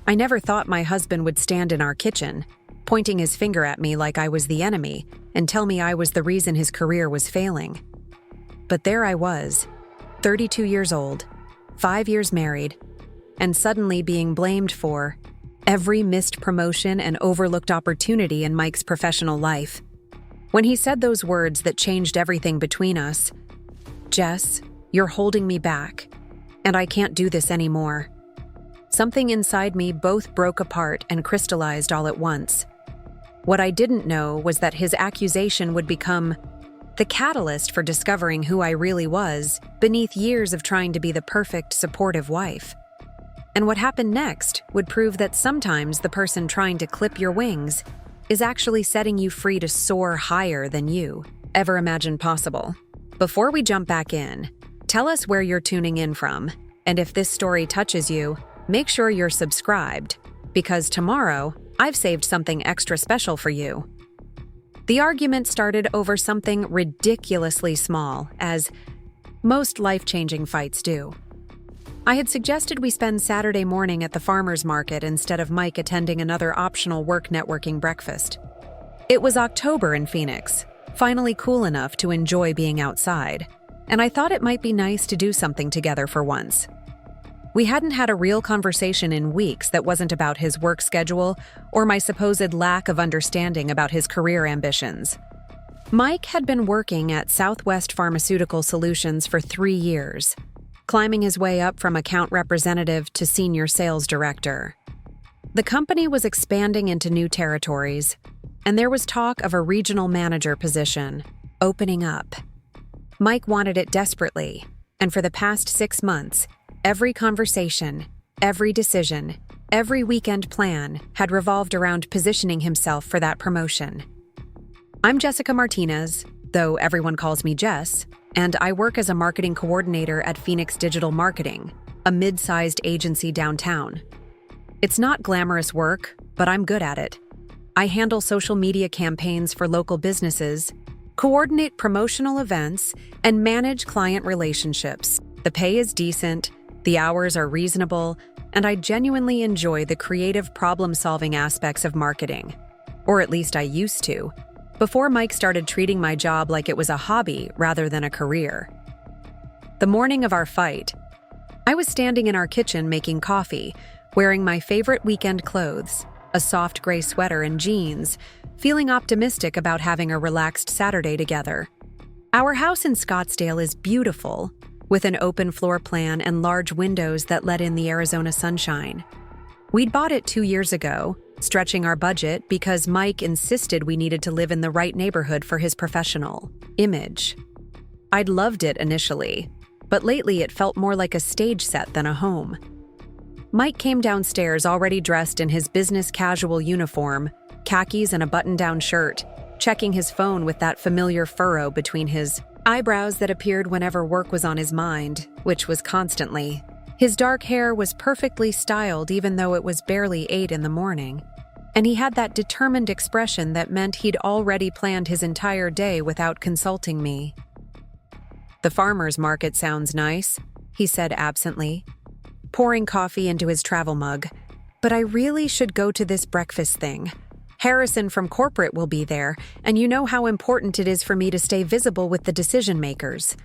I never thought my husband would stand in our kitchen, pointing his finger at me like I was the enemy and tell me I was the reason his career was failing. But there I was, 32 years old, 5 years married, and suddenly being blamed for every missed promotion and overlooked opportunity in Mike's professional life. When he said those words that changed everything between us, "Jess, you're holding me back, and I can't do this anymore," something inside me both broke apart and crystallized all at once. What I didn't know was that his accusation would become the catalyst for discovering who I really was beneath years of trying to be the perfect, supportive wife. And what happened next would prove that sometimes the person trying to clip your wings is actually setting you free to soar higher than you ever imagined possible. Before we jump back in, tell us where you're tuning in from, and if this story touches you, make sure you're subscribed, because tomorrow, I've saved something extra special for you. The argument started over something ridiculously small, as most life-changing fights do. I had suggested we spend Saturday morning at the farmer's market instead of Mike attending another optional work networking breakfast. It was October in Phoenix, finally cool enough to enjoy being outside, and I thought it might be nice to do something together for once. We hadn't had a real conversation in weeks that wasn't about his work schedule or my supposed lack of understanding about his career ambitions. Mike had been working at Southwest Pharmaceutical Solutions for 3 years, climbing his way up from account representative to senior sales director. The company was expanding into new territories, and there was talk of a regional manager position opening up. Mike wanted it desperately, and for the past 6 months, every conversation, every decision, every weekend plan had revolved around positioning himself for that promotion. I'm Jessica Martinez, though everyone calls me Jess, and I work as a marketing coordinator at Phoenix Digital Marketing, a mid-sized agency downtown. It's not glamorous work, but I'm good at it. I handle social media campaigns for local businesses, coordinate promotional events, and manage client relationships. The pay is decent, the hours are reasonable, and I genuinely enjoy the creative problem-solving aspects of marketing. Or at least I used to, before Mike started treating my job like it was a hobby rather than a career. The morning of our fight, I was standing in our kitchen making coffee, wearing my favorite weekend clothes, a soft gray sweater and jeans, feeling optimistic about having a relaxed Saturday together. Our house in Scottsdale is beautiful, with an open floor plan and large windows that let in the Arizona sunshine. We'd bought it 2 years ago, stretching our budget because Mike insisted we needed to live in the right neighborhood for his professional image. I'd loved it initially, but lately it felt more like a stage set than a home. Mike came downstairs already dressed in his business casual uniform, khakis and a button-down shirt, checking his phone with that familiar furrow between his eyebrows that appeared whenever work was on his mind, which was constantly. His dark hair was perfectly styled even though it was barely 8 in the morning, and he had that determined expression that meant he'd already planned his entire day without consulting me. "The farmer's market sounds nice," he said absently, pouring coffee into his travel mug. "But I really should go to this breakfast thing. Harrison from corporate will be there, and you know how important it is for me to stay visible with the decision makers."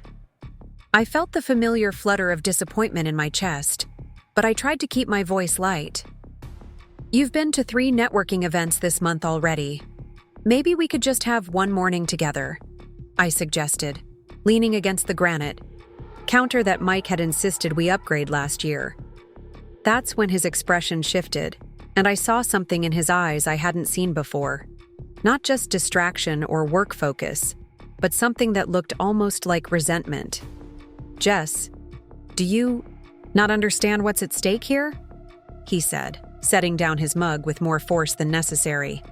I felt the familiar flutter of disappointment in my chest, but I tried to keep my voice light. "You've been to 3 networking events this month already. Maybe we could just have one morning together," I suggested, leaning against the granite, counter that Mike had insisted we upgrade last year. That's when his expression shifted, and I saw something in his eyes I hadn't seen before. Not just distraction or work focus, but something that looked almost like resentment. "Jess, do you not understand what's at stake here?" he said, setting down his mug with more force than necessary.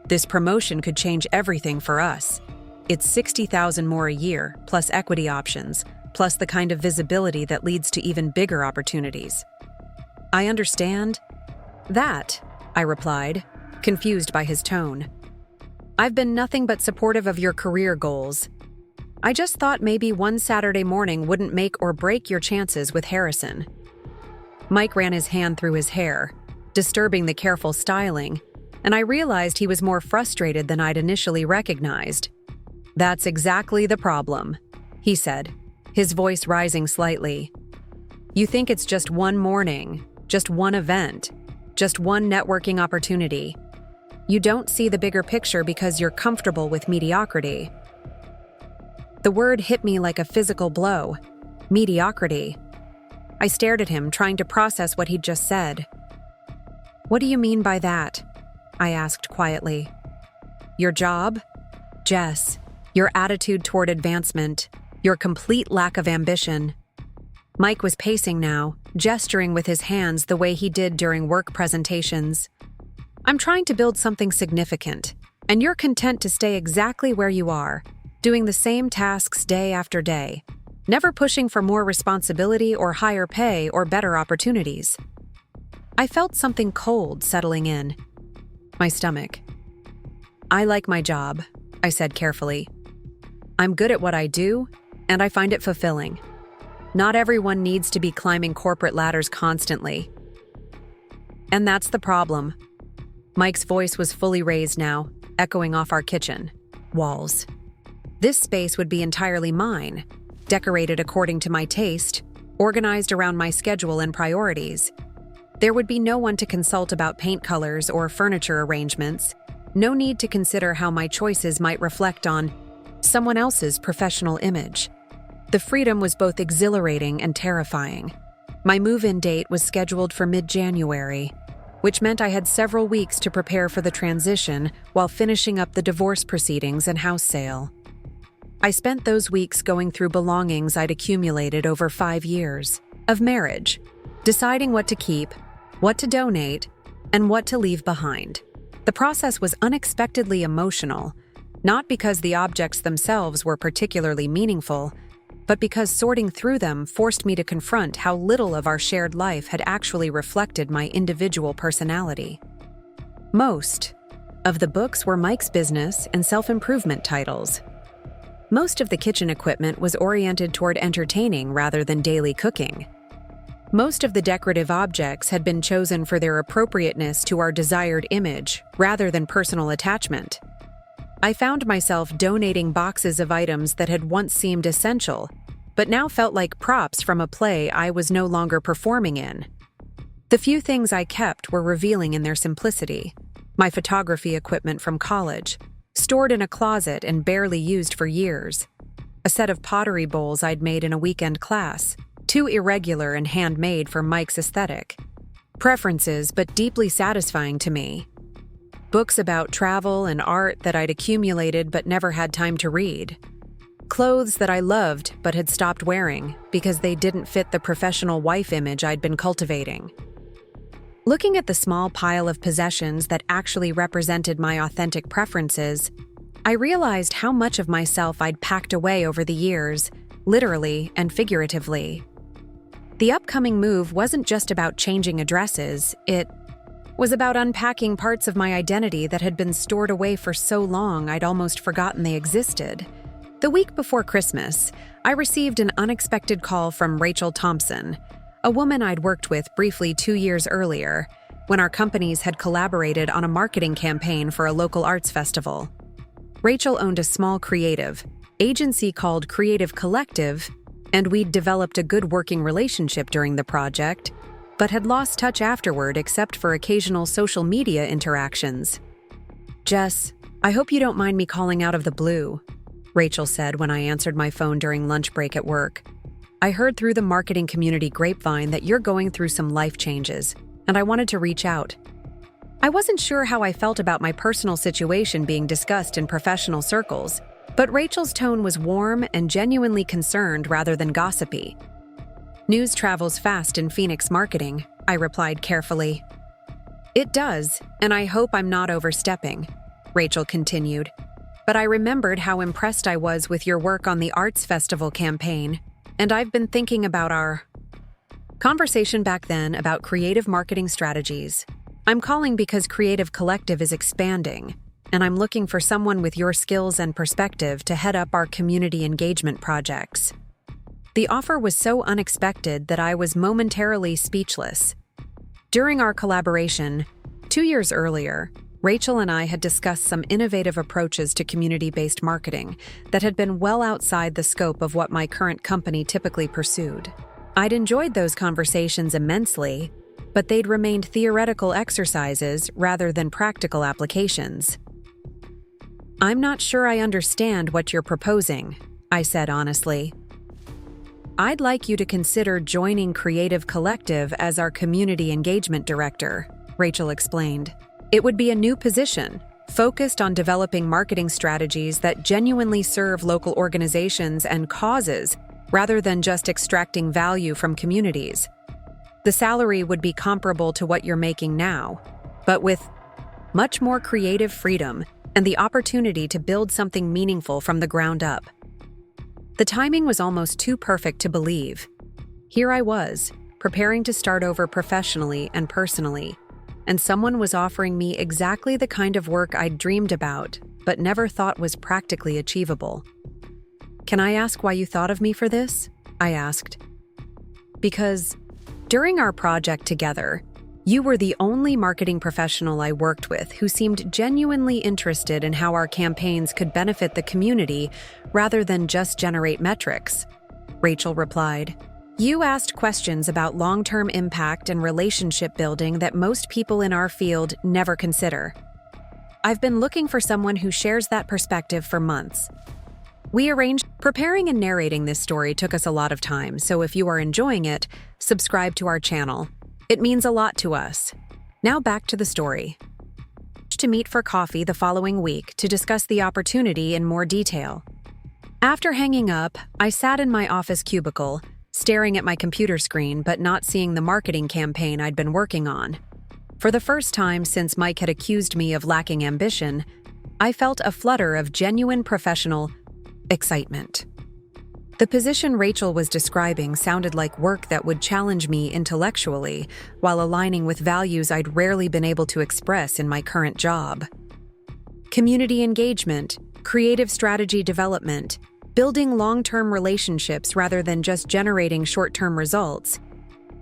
"This promotion could change everything for us. It's $60,000 more a year, plus equity options, plus the kind of visibility that leads to even bigger opportunities." "I understand that," I replied, confused by his tone. "I've been nothing but supportive of your career goals. I just thought maybe one Saturday morning wouldn't make or break your chances with Harrison." Mike ran his hand through his hair, disturbing the careful styling, and I realized he was more frustrated than I'd initially recognized. "That's exactly the problem," he said, his voice rising slightly. "You think it's just one morning, just one event, just one networking opportunity. You don't see the bigger picture because you're comfortable with mediocrity." The word hit me like a physical blow. Mediocrity. I stared at him, trying to process what he'd just said. "What do you mean by that?" I asked quietly. "Your job? Jess, your attitude toward advancement, your complete lack of ambition." Mike was pacing now, gesturing with his hands the way he did during work presentations. "I'm trying to build something significant, and you're content to stay exactly where you are, doing the same tasks day after day, never pushing for more responsibility or higher pay or better opportunities." I felt something cold settling in my stomach. "I like my job," I said carefully. "I'm good at what I do, and I find it fulfilling. Not everyone needs to be climbing corporate ladders constantly." "And that's the problem." Mike's voice was fully raised now, echoing off our kitchen walls. "This space would be entirely mine, decorated according to my taste, organized around my schedule and priorities. There would be no one to consult about paint colors or furniture arrangements, no need to consider how my choices might reflect on someone else's professional image." The freedom was both exhilarating and terrifying. My move-in date was scheduled for mid-January, which meant I had several weeks to prepare for the transition while finishing up the divorce proceedings and house sale. I spent those weeks going through belongings I'd accumulated over 5 years of marriage, deciding what to keep, what to donate, and what to leave behind. The process was unexpectedly emotional, not because the objects themselves were particularly meaningful, but because sorting through them forced me to confront how little of our shared life had actually reflected my individual personality. Most of the books were Mike's business and self-improvement titles. Most of the kitchen equipment was oriented toward entertaining rather than daily cooking. Most of the decorative objects had been chosen for their appropriateness to our desired image rather than personal attachment. I found myself donating boxes of items that had once seemed essential, but now felt like props from a play I was no longer performing in. The few things I kept were revealing in their simplicity. My photography equipment from college, stored in a closet and barely used for years. A set of pottery bowls I'd made in a weekend class, too irregular and handmade for Mike's aesthetic. Preferences, but deeply satisfying to me. Books about travel and art that I'd accumulated but never had time to read. Clothes that I loved but had stopped wearing because they didn't fit the professional wife image I'd been cultivating. Looking at the small pile of possessions that actually represented my authentic preferences, I realized how much of myself I'd packed away over the years, literally and figuratively. The upcoming move wasn't just about changing addresses, it was about unpacking parts of my identity that had been stored away for so long I'd almost forgotten they existed. The week before Christmas, I received an unexpected call from Rachel Thompson, a woman I'd worked with briefly 2 years earlier, when our companies had collaborated on a marketing campaign for a local arts festival. Rachel owned a small creative agency called Creative Collective, and we'd developed a good working relationship during the project, but had lost touch afterward except for occasional social media interactions. "Jess, I hope you don't mind me calling out of the blue," Rachel said when I answered my phone during lunch break at work. "I heard through the marketing community grapevine that you're going through some life changes, and I wanted to reach out." I wasn't sure how I felt about my personal situation being discussed in professional circles, but Rachel's tone was warm and genuinely concerned rather than gossipy. "News travels fast in Phoenix marketing," I replied carefully. "It does, and I hope I'm not overstepping," Rachel continued. "But I remembered how impressed I was with your work on the Arts Festival campaign, and I've been thinking about our conversation back then about creative marketing strategies. I'm calling because Creative Collective is expanding, and I'm looking for someone with your skills and perspective to head up our community engagement projects." The offer was so unexpected that I was momentarily speechless. During our collaboration, 2 years earlier, Rachel and I had discussed some innovative approaches to community-based marketing that had been well outside the scope of what my current company typically pursued. I'd enjoyed those conversations immensely, but they'd remained theoretical exercises rather than practical applications. "I'm not sure I understand what you're proposing," I said honestly. "I'd like you to consider joining Creative Collective as our community engagement director," Rachel explained. "It would be a new position, focused on developing marketing strategies that genuinely serve local organizations and causes, rather than just extracting value from communities. The salary would be comparable to what you're making now, but with much more creative freedom and the opportunity to build something meaningful from the ground up." The timing was almost too perfect to believe. Here I was, preparing to start over professionally and personally, and someone was offering me exactly the kind of work I'd dreamed about, but never thought was practically achievable. "Can I ask why you thought of me for this?" I asked. "Because during our project together, you were the only marketing professional I worked with who seemed genuinely interested in how our campaigns could benefit the community rather than just generate metrics," Rachel replied. "You asked questions about long-term impact and relationship building that most people in our field never consider. I've been looking for someone who shares that perspective for months." Preparing and narrating this story took us a lot of time, so if you are enjoying it, subscribe to our channel. It means a lot to us. Now back to the story. To meet for coffee the following week to discuss the opportunity in more detail. After hanging up, I sat in my office cubicle, staring at my computer screen but not seeing the marketing campaign I'd been working on. For the first time since Mike had accused me of lacking ambition, I felt a flutter of genuine professional excitement. The position Rachel was describing sounded like work that would challenge me intellectually while aligning with values I'd rarely been able to express in my current job. Community engagement, creative strategy development, building long-term relationships rather than just generating short-term results.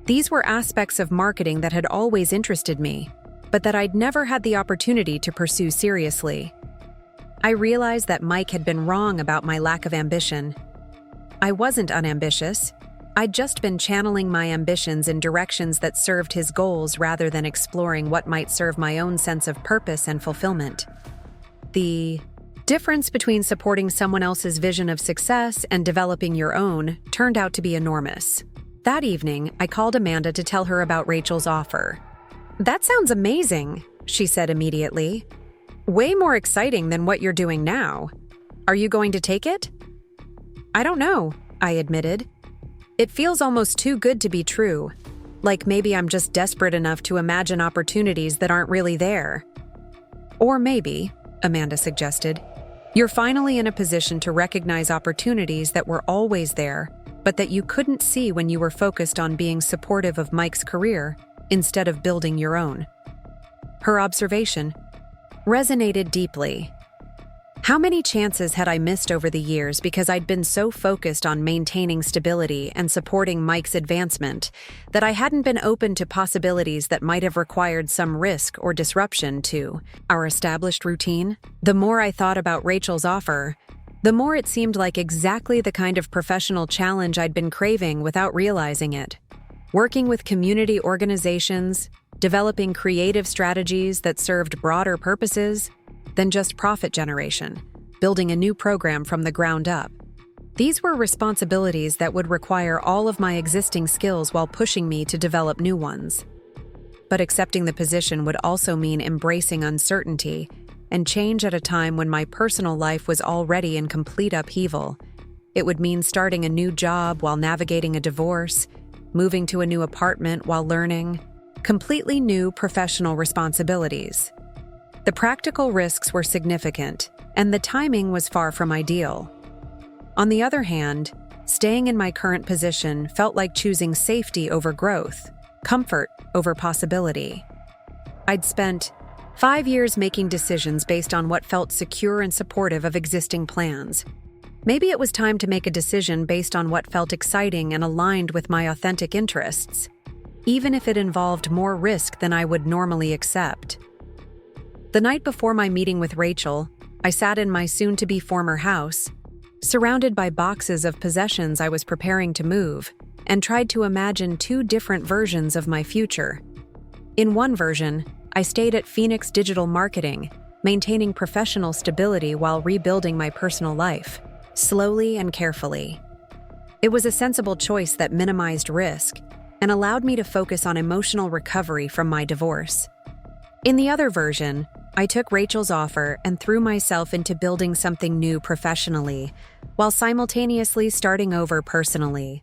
These were aspects of marketing that had always interested me, but that I'd never had the opportunity to pursue seriously. I realized that Mike had been wrong about my lack of ambition. I wasn't unambitious. I'd just been channeling my ambitions in directions that served his goals rather than exploring what might serve my own sense of purpose and fulfillment. The difference between supporting someone else's vision of success and developing your own turned out to be enormous. That evening, I called Amanda to tell her about Rachel's offer. "That sounds amazing," she said immediately. "Way more exciting than what you're doing now. Are you going to take it?" "I don't know," I admitted. "It feels almost too good to be true. Like maybe I'm just desperate enough to imagine opportunities that aren't really there." "Or maybe," Amanda suggested, "you're finally in a position to recognize opportunities that were always there, but that you couldn't see when you were focused on being supportive of Mike's career instead of building your own." Her observation resonated deeply. How many chances had I missed over the years because I'd been so focused on maintaining stability and supporting Mike's advancement that I hadn't been open to possibilities that might have required some risk or disruption to our established routine? The more I thought about Rachel's offer, the more it seemed like exactly the kind of professional challenge I'd been craving without realizing it. Working with community organizations, developing creative strategies that served broader purposes than just profit generation, building a new program from the ground up. These were responsibilities that would require all of my existing skills while pushing me to develop new ones. But accepting the position would also mean embracing uncertainty and change at a time when my personal life was already in complete upheaval. It would mean starting a new job while navigating a divorce, moving to a new apartment while learning completely new professional responsibilities. The practical risks were significant, and the timing was far from ideal. On the other hand, staying in my current position felt like choosing safety over growth, comfort over possibility. I'd spent 5 years making decisions based on what felt secure and supportive of existing plans. Maybe it was time to make a decision based on what felt exciting and aligned with my authentic interests. even if it involved more risk than I would normally accept. The night before my meeting with Rachel, I sat in my soon-to-be former house, surrounded by boxes of possessions I was preparing to move, and tried to imagine two different versions of my future. In one version, I stayed at Phoenix Digital Marketing, maintaining professional stability while rebuilding my personal life, slowly and carefully. It was a sensible choice that minimized risk and allowed me to focus on emotional recovery from my divorce. In the other version, I took Rachel's offer and threw myself into building something new professionally, while simultaneously starting over personally.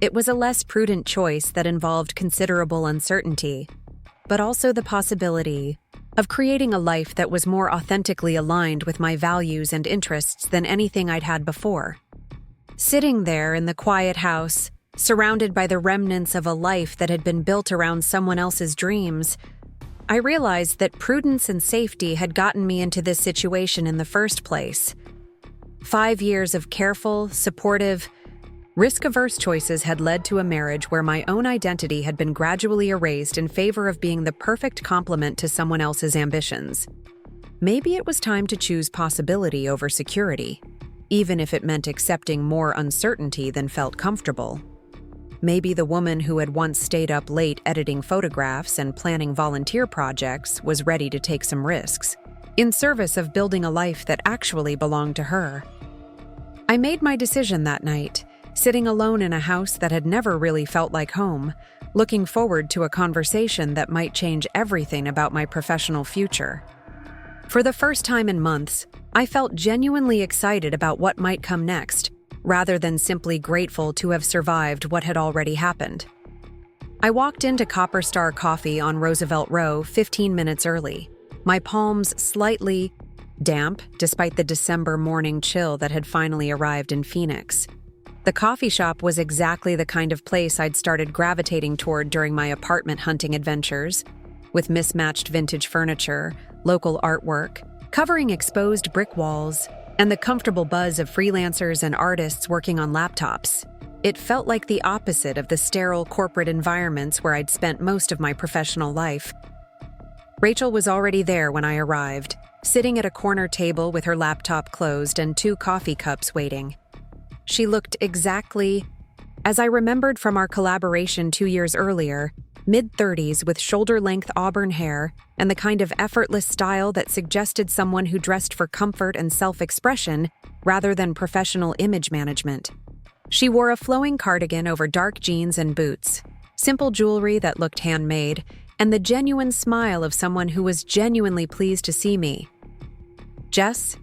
It was a less prudent choice that involved considerable uncertainty, but also the possibility of creating a life that was more authentically aligned with my values and interests than anything I'd had before. Sitting there in the quiet house, surrounded by the remnants of a life that had been built around someone else's dreams, I realized that prudence and safety had gotten me into this situation in the first place. 5 years of careful, supportive, risk-averse choices had led to a marriage where my own identity had been gradually erased in favor of being the perfect complement to someone else's ambitions. Maybe it was time to choose possibility over security, even if it meant accepting more uncertainty than felt comfortable. Maybe the woman who had once stayed up late editing photographs and planning volunteer projects was ready to take some risks, in service of building a life that actually belonged to her. I made my decision that night, sitting alone in a house that had never really felt like home, looking forward to a conversation that might change everything about my professional future. For the first time in months, I felt genuinely excited about what might come next, rather than simply grateful to have survived what had already happened. I walked into Copper Star Coffee on Roosevelt Row 15 minutes early, my palms slightly damp despite the December morning chill that had finally arrived in Phoenix. The coffee shop was exactly the kind of place I'd started gravitating toward during my apartment hunting adventures, with mismatched vintage furniture, local artwork, covering exposed brick walls, and the comfortable buzz of freelancers and artists working on laptops. It felt like the opposite of the sterile corporate environments where I'd spent most of my professional life. Rachel was already there when I arrived, sitting at a corner table with her laptop closed and 2 coffee cups waiting. She looked exactly as I remembered from our collaboration 2 years earlier, mid-30s with shoulder-length auburn hair and the kind of effortless style that suggested someone who dressed for comfort and self-expression rather than professional image management. She wore a flowing cardigan over dark jeans and boots, simple jewelry that looked handmade, and the genuine smile of someone who was genuinely pleased to see me. "Jess,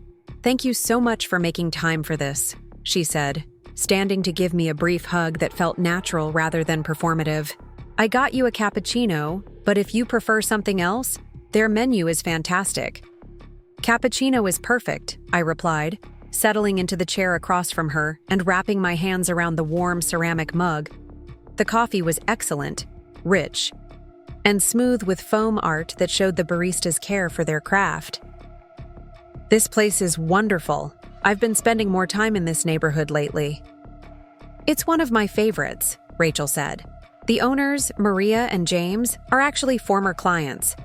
thank you so much for making time for this," she said, standing to give me a brief hug that felt natural rather than performative. "I got you a cappuccino, but if you prefer something else, their menu is fantastic." "Cappuccino is perfect," I replied, settling into the chair across from her and wrapping my hands around the warm ceramic mug. The coffee was excellent, rich, and smooth with foam art that showed the barista's care for their craft. "This place is wonderful. I've been spending more time in this neighborhood lately." "It's one of my favorites," Rachel said. "The owners, Maria and James, are actually former clients.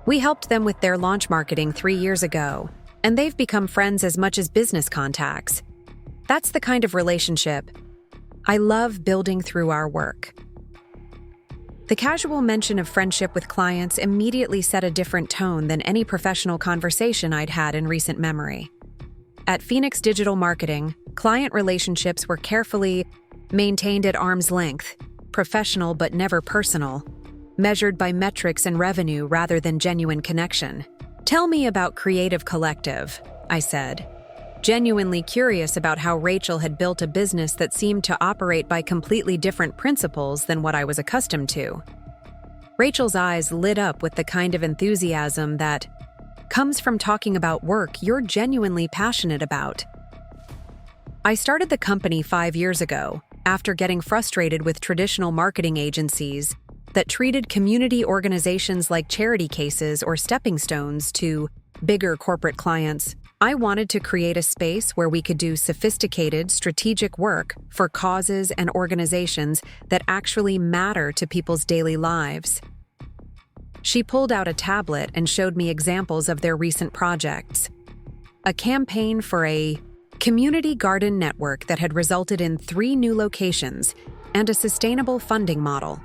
We helped them with their launch marketing 3 years ago, and they've become friends as much as business contacts. That's the kind of relationship I love building through our work." The casual mention of friendship with clients immediately set a different tone than any professional conversation I'd had in recent memory. At Phoenix Digital Marketing, client relationships were carefully maintained at arm's length, professional but never personal, measured by metrics and revenue rather than genuine connection. "Tell me about Creative Collective," I said, genuinely curious about how Rachel had built a business that seemed to operate by completely different principles than what I was accustomed to. Rachel's eyes lit up with the kind of enthusiasm that comes from talking about work you're genuinely passionate about. "I started the company 5 years ago, after getting frustrated with traditional marketing agencies that treated community organizations like charity cases or stepping stones to bigger corporate clients. I wanted to create a space where we could do sophisticated, strategic work for causes and organizations that actually matter to people's daily lives. She pulled out a tablet and showed me examples of their recent projects. A campaign for a community garden network that had resulted in 3 new locations and a sustainable funding model.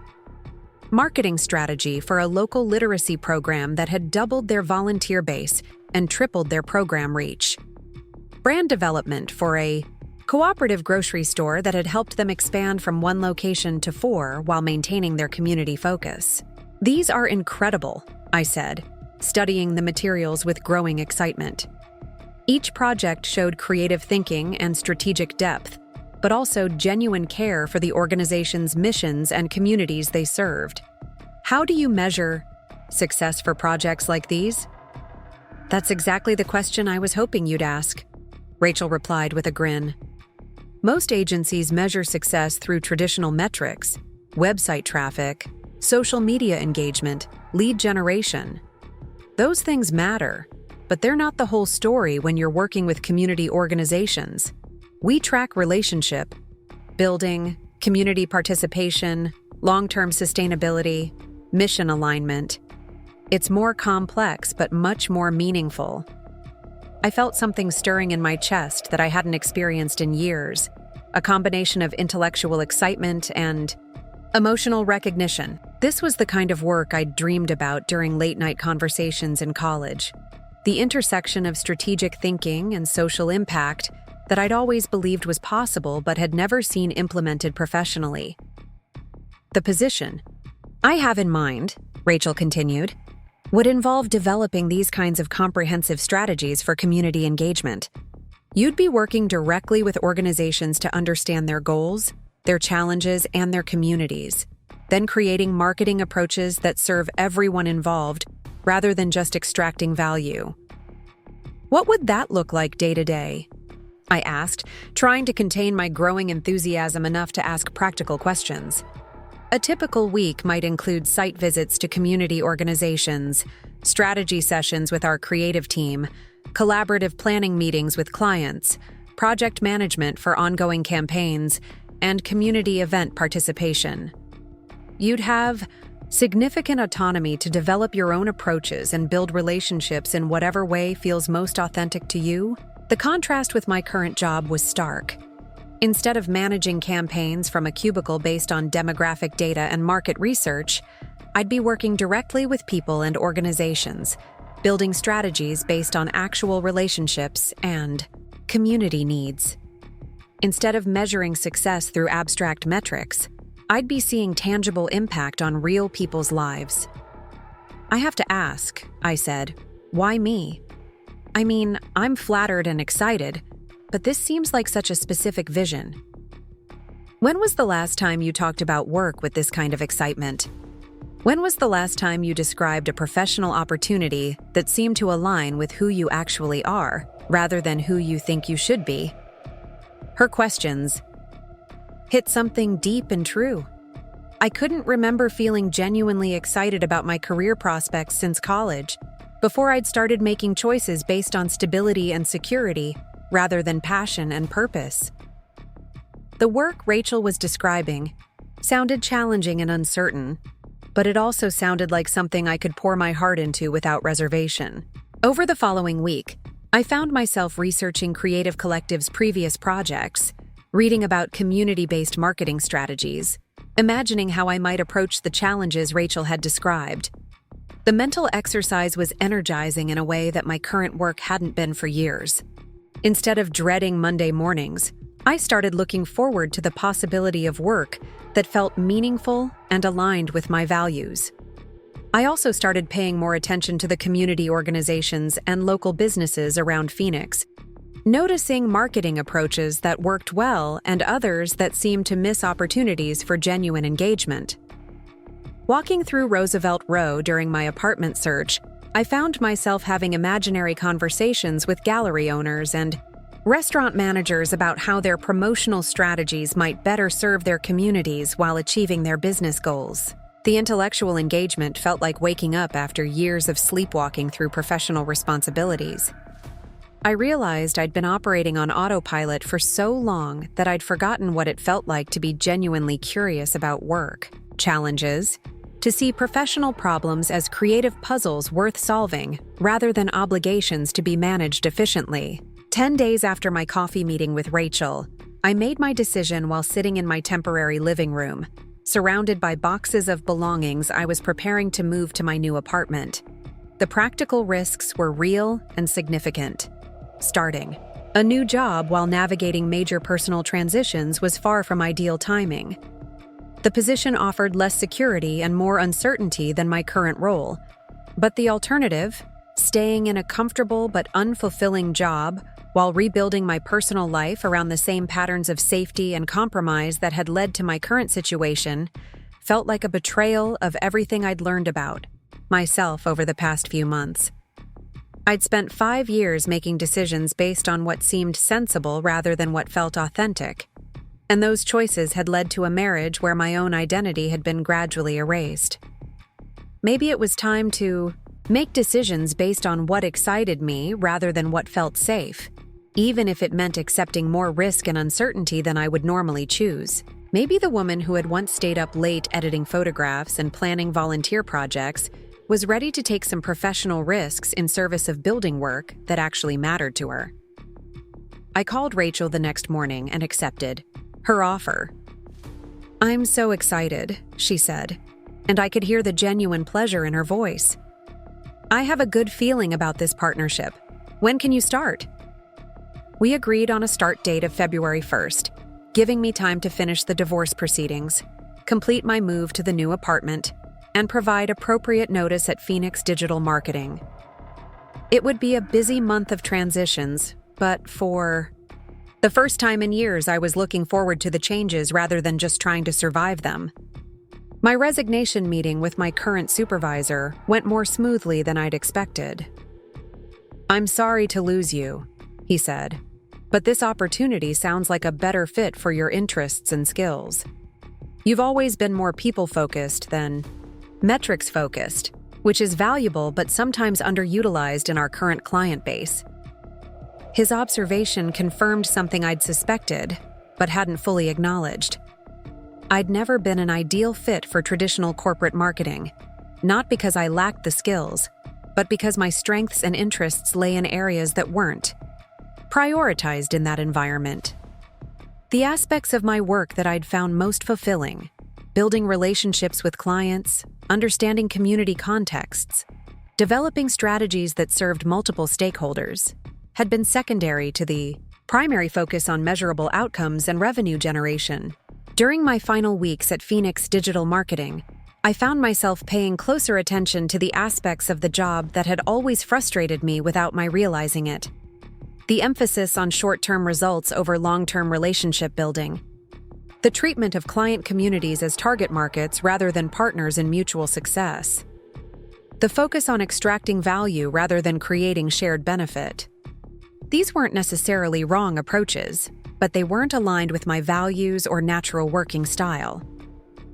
Marketing strategy for a local literacy program that had doubled their volunteer base and tripled their program reach. Brand development for a cooperative grocery store that had helped them expand from 1 location to 4 while maintaining their community focus. These are incredible, I said, studying the materials with growing excitement. Each project showed creative thinking and strategic depth, but also genuine care for the organization's missions and communities they served. How do you measure success for projects like these? That's exactly the question I was hoping you'd ask, Rachel replied with a grin. Most agencies measure success through traditional metrics, website traffic, social media engagement, lead generation. Those things matter, but they're not the whole story when you're working with community organizations. We track relationship, building, community participation, long-term sustainability, mission alignment. It's more complex but much more meaningful. I felt something stirring in my chest that I hadn't experienced in years, a combination of intellectual excitement and emotional recognition. This was the kind of work I'd dreamed about during late-night conversations in college. The intersection of strategic thinking and social impact that I'd always believed was possible but had never seen implemented professionally. The position I have in mind, Rachel continued, would involve developing these kinds of comprehensive strategies for community engagement. You'd be working directly with organizations to understand their goals, their challenges, and their communities, then creating marketing approaches that serve everyone involved rather than just extracting value. What would that look like day to day? I asked, trying to contain my growing enthusiasm enough to ask practical questions. A typical week might include site visits to community organizations, strategy sessions with our creative team, collaborative planning meetings with clients, project management for ongoing campaigns, and community event participation. You'd have significant autonomy to develop your own approaches and build relationships in whatever way feels most authentic to you. The contrast with my current job was stark. Instead of managing campaigns from a cubicle based on demographic data and market research, I'd be working directly with people and organizations, building strategies based on actual relationships and community needs. Instead of measuring success through abstract metrics, I'd be seeing tangible impact on real people's lives. I have to ask, I said, why me? I mean, I'm flattered and excited, but this seems like such a specific vision. When was the last time you talked about work with this kind of excitement? When was the last time you described a professional opportunity that seemed to align with who you actually are, rather than who you think you should be? Her questions hit something deep and true. I couldn't remember feeling genuinely excited about my career prospects since college, before I'd started making choices based on stability and security, rather than passion and purpose. The work Rachel was describing sounded challenging and uncertain, but it also sounded like something I could pour my heart into without reservation. Over the following week, I found myself researching Creative Collective's previous projects, reading about community-based marketing strategies, imagining how I might approach the challenges Rachel had described. The mental exercise was energizing in a way that my current work hadn't been for years. Instead of dreading Monday mornings, I started looking forward to the possibility of work that felt meaningful and aligned with my values. I also started paying more attention to the community organizations and local businesses around Phoenix, noticing marketing approaches that worked well and others that seemed to miss opportunities for genuine engagement. Walking through Roosevelt Row during my apartment search, I found myself having imaginary conversations with gallery owners and restaurant managers about how their promotional strategies might better serve their communities while achieving their business goals. The intellectual engagement felt like waking up after years of sleepwalking through professional responsibilities. I realized I'd been operating on autopilot for so long that I'd forgotten what it felt like to be genuinely curious about work, challenges, to see professional problems as creative puzzles worth solving rather than obligations to be managed efficiently. 10 days after my coffee meeting with Rachel, I made my decision while sitting in my temporary living room, surrounded by boxes of belongings I was preparing to move to my new apartment. The practical risks were real and significant. Starting a new job while navigating major personal transitions was far from ideal timing. The position offered less security and more uncertainty than my current role. But the alternative, staying in a comfortable but unfulfilling job while rebuilding my personal life around the same patterns of safety and compromise that had led to my current situation, felt like a betrayal of everything I'd learned about myself over the past few months. I'd spent 5 years making decisions based on what seemed sensible rather than what felt authentic. And those choices had led to a marriage where my own identity had been gradually erased. Maybe it was time to make decisions based on what excited me rather than what felt safe, even if it meant accepting more risk and uncertainty than I would normally choose. Maybe the woman who had once stayed up late editing photographs and planning volunteer projects was ready to take some professional risks in service of building work that actually mattered to her. I called Rachel the next morning and accepted her offer. "I'm so excited," she said, and I could hear the genuine pleasure in her voice. "I have a good feeling about this partnership. When can you start?" We agreed on a start date of February 1st, giving me time to finish the divorce proceedings, complete my move to the new apartment, and provide appropriate notice at Phoenix Digital Marketing. It would be a busy month of transitions, but for the first time in years, I was looking forward to the changes rather than just trying to survive them. My resignation meeting with my current supervisor went more smoothly than I'd expected. "I'm sorry to lose you," he said, "but this opportunity sounds like a better fit for your interests and skills. You've always been more people-focused than metrics-focused, which is valuable but sometimes underutilized in our current client base." His observation confirmed something I'd suspected, but hadn't fully acknowledged. I'd never been an ideal fit for traditional corporate marketing, not because I lacked the skills, but because my strengths and interests lay in areas that weren't prioritized in that environment. The aspects of my work that I'd found most fulfilling, building relationships with clients, understanding community contexts, developing strategies that served multiple stakeholders, had been secondary to the primary focus on measurable outcomes and revenue generation. During my final weeks at Phoenix Digital Marketing, I found myself paying closer attention to the aspects of the job that had always frustrated me without my realizing it. The emphasis on short-term results over long-term relationship building. The treatment of client communities as target markets rather than partners in mutual success. The focus on extracting value rather than creating shared benefit. These weren't necessarily wrong approaches, but they weren't aligned with my values or natural working style.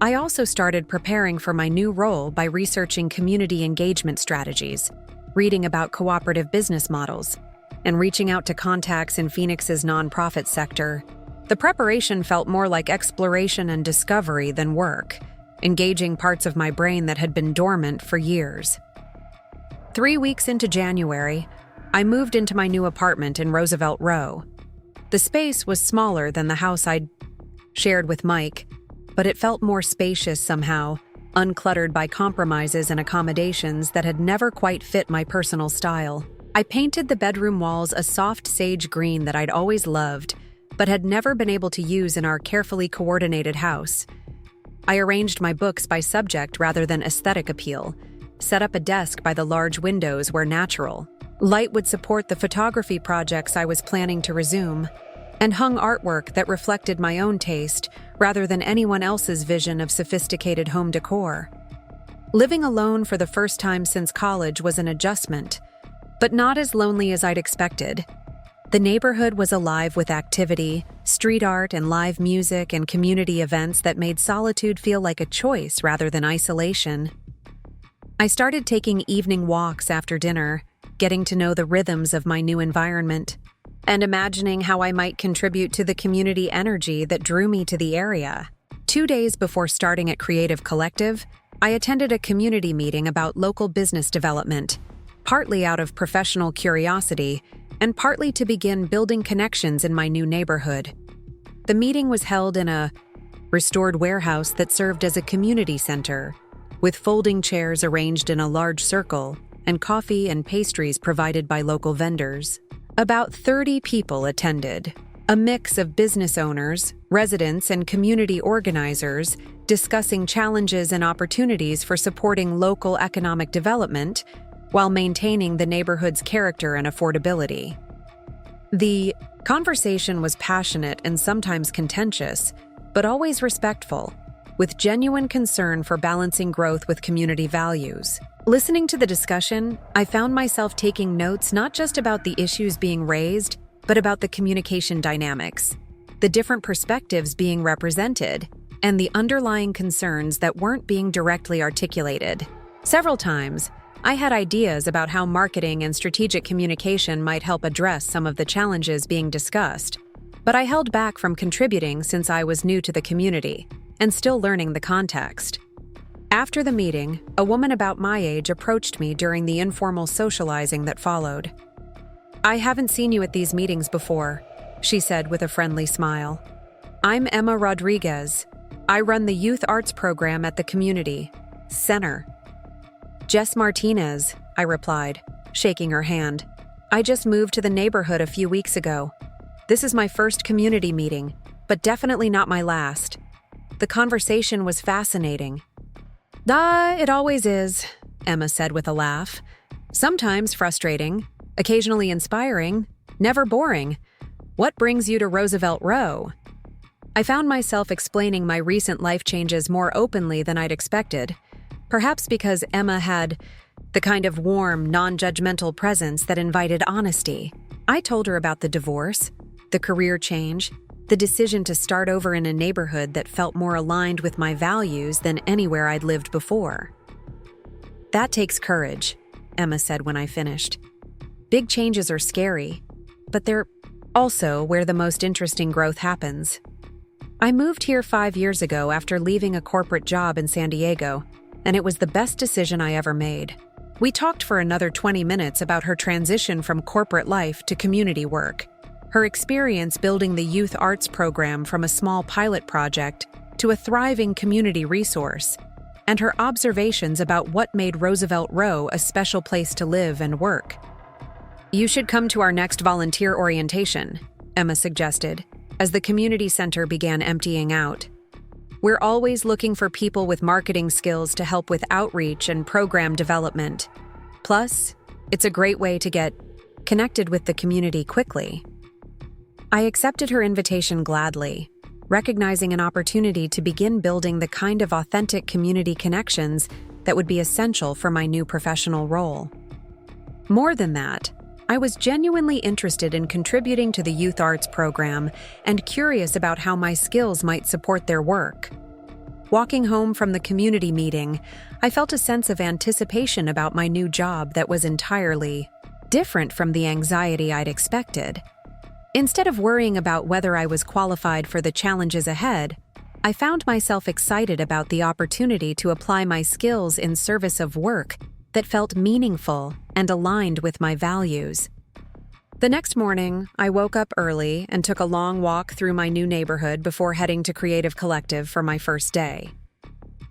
I also started preparing for my new role by researching community engagement strategies, reading about cooperative business models, and reaching out to contacts in Phoenix's nonprofit sector. The preparation felt more like exploration and discovery than work, engaging parts of my brain that had been dormant for years. 3 weeks into January, I moved into my new apartment in Roosevelt Row. The space was smaller than the house I'd shared with Mike, but it felt more spacious somehow, uncluttered by compromises and accommodations that had never quite fit my personal style. I painted the bedroom walls a soft sage green that I'd always loved, but had never been able to use in our carefully coordinated house. I arranged my books by subject rather than aesthetic appeal, set up a desk by the large windows where natural light would support the photography projects I was planning to resume, and hung artwork that reflected my own taste rather than anyone else's vision of sophisticated home decor. Living alone for the first time since college was an adjustment, but not as lonely as I'd expected. The neighborhood was alive with activity, street art and live music and community events that made solitude feel like a choice rather than isolation. I started taking evening walks after dinner, getting to know the rhythms of my new environment, and imagining how I might contribute to the community energy that drew me to the area. 2 days before starting at Creative Collective, I attended a community meeting about local business development, partly out of professional curiosity and partly to begin building connections in my new neighborhood. The meeting was held in a restored warehouse that served as a community center, with folding chairs arranged in a large circle and coffee and pastries provided by local vendors. About 30 people attended, a mix of business owners, residents, and community organizers discussing challenges and opportunities for supporting local economic development while maintaining the neighborhood's character and affordability. The conversation was passionate and sometimes contentious, but always respectful, with genuine concern for balancing growth with community values. Listening to the discussion, I found myself taking notes not just about the issues being raised, but about the communication dynamics, the different perspectives being represented, and the underlying concerns that weren't being directly articulated. Several times, I had ideas about how marketing and strategic communication might help address some of the challenges being discussed, but I held back from contributing since I was new to the community and still learning the context. After the meeting, a woman about my age approached me during the informal socializing that followed. "I haven't seen you at these meetings before," she said with a friendly smile. "I'm Emma Rodriguez. I run the youth arts program at the community center." "Jess Martinez," I replied, shaking her hand. "I just moved to the neighborhood a few weeks ago. This is my first community meeting, but definitely not my last." The conversation was fascinating. It always is," Emma said with a laugh. "Sometimes frustrating, occasionally inspiring, never boring. What brings you to Roosevelt Row?" I found myself explaining my recent life changes more openly than I'd expected, perhaps because Emma had the kind of warm, non-judgmental presence that invited honesty. I told her about the divorce, the career change, the decision to start over in a neighborhood that felt more aligned with my values than anywhere I'd lived before. "That takes courage," Emma said when I finished. "Big changes are scary, but they're also where the most interesting growth happens." I moved here 5 years ago after leaving a corporate job in San Diego, and it was the best decision I ever made. We talked for another 20 minutes about her transition from corporate life to community work, her experience building the youth arts program from a small pilot project to a thriving community resource, and her observations about what made Roosevelt Row a special place to live and work. "You should come to our next volunteer orientation," Emma suggested, as the community center began emptying out. "We're always looking for people with marketing skills to help with outreach and program development. Plus, it's a great way to get connected with the community quickly." I accepted her invitation gladly, recognizing an opportunity to begin building the kind of authentic community connections that would be essential for my new professional role. More than that, I was genuinely interested in contributing to the youth arts program and curious about how my skills might support their work. Walking home from the community meeting, I felt a sense of anticipation about my new job that was entirely different from the anxiety I'd expected. Instead of worrying about whether I was qualified for the challenges ahead, I found myself excited about the opportunity to apply my skills in service of work that felt meaningful and aligned with my values. The next morning, I woke up early and took a long walk through my new neighborhood before heading to Creative Collective for my first day.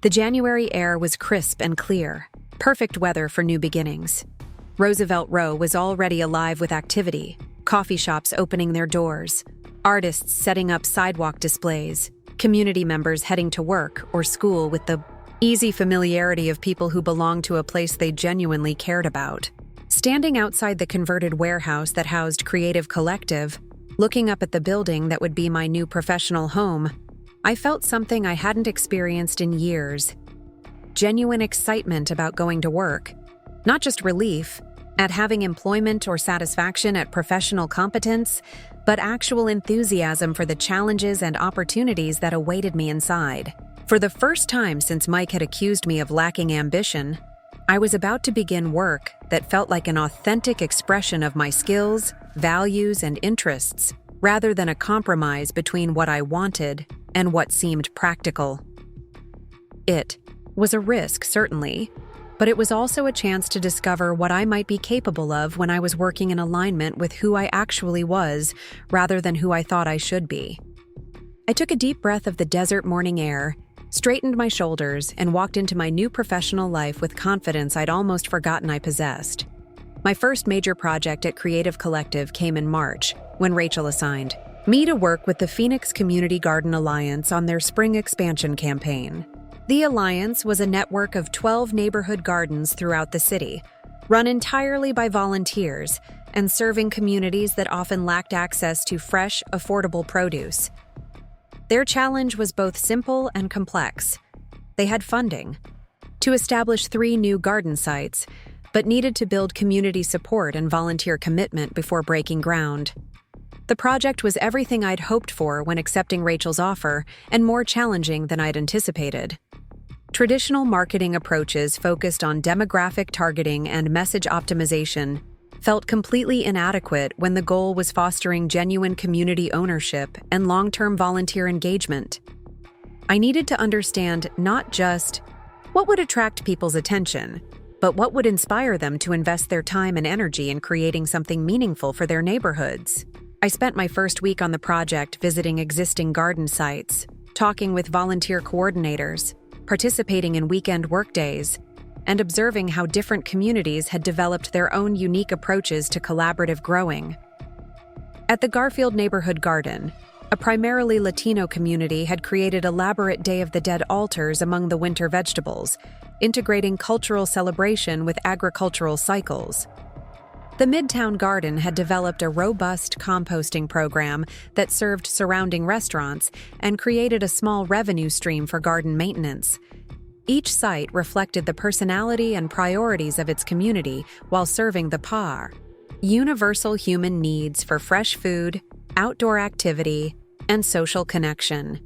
The January air was crisp and clear, perfect weather for new beginnings. Roosevelt Row was already alive with activity, coffee shops opening their doors, artists setting up sidewalk displays, community members heading to work or school with the easy familiarity of people who belonged to a place they genuinely cared about. Standing outside the converted warehouse that housed Creative Collective, looking up at the building that would be my new professional home, I felt something I hadn't experienced in years. Genuine excitement about going to work. Not just relief at having employment or satisfaction at professional competence, but actual enthusiasm for the challenges and opportunities that awaited me inside. For the first time since Mike had accused me of lacking ambition, I was about to begin work that felt like an authentic expression of my skills, values, and interests, rather than a compromise between what I wanted and what seemed practical. It was a risk, certainly, but it was also a chance to discover what I might be capable of when I was working in alignment with who I actually was, rather than who I thought I should be. I took a deep breath of the desert morning air, straightened my shoulders, and walked into my new professional life with confidence I'd almost forgotten I possessed. My first major project at Creative Collective came in March, when Rachel assigned me to work with the Phoenix Community Garden Alliance on their spring expansion campaign. The Alliance was a network of 12 neighborhood gardens throughout the city, run entirely by volunteers and serving communities that often lacked access to fresh, affordable produce. Their challenge was both simple and complex. They had funding to establish 3 new garden sites, but needed to build community support and volunteer commitment before breaking ground. The project was everything I'd hoped for when accepting Rachel's offer, and more challenging than I'd anticipated. Traditional marketing approaches focused on demographic targeting and message optimization felt completely inadequate when the goal was fostering genuine community ownership and long-term volunteer engagement. I needed to understand not just what would attract people's attention, but what would inspire them to invest their time and energy in creating something meaningful for their neighborhoods. I spent my first week on the project visiting existing garden sites, talking with volunteer coordinators, participating in weekend workdays, and observing how different communities had developed their own unique approaches to collaborative growing. At the Garfield Neighborhood Garden, a primarily Latino community had created elaborate Day of the Dead altars among the winter vegetables, integrating cultural celebration with agricultural cycles. The Midtown Garden had developed a robust composting program that served surrounding restaurants and created a small revenue stream for garden maintenance. Each site reflected the personality and priorities of its community while serving the PAR, universal human needs for fresh food, outdoor activity, and social connection.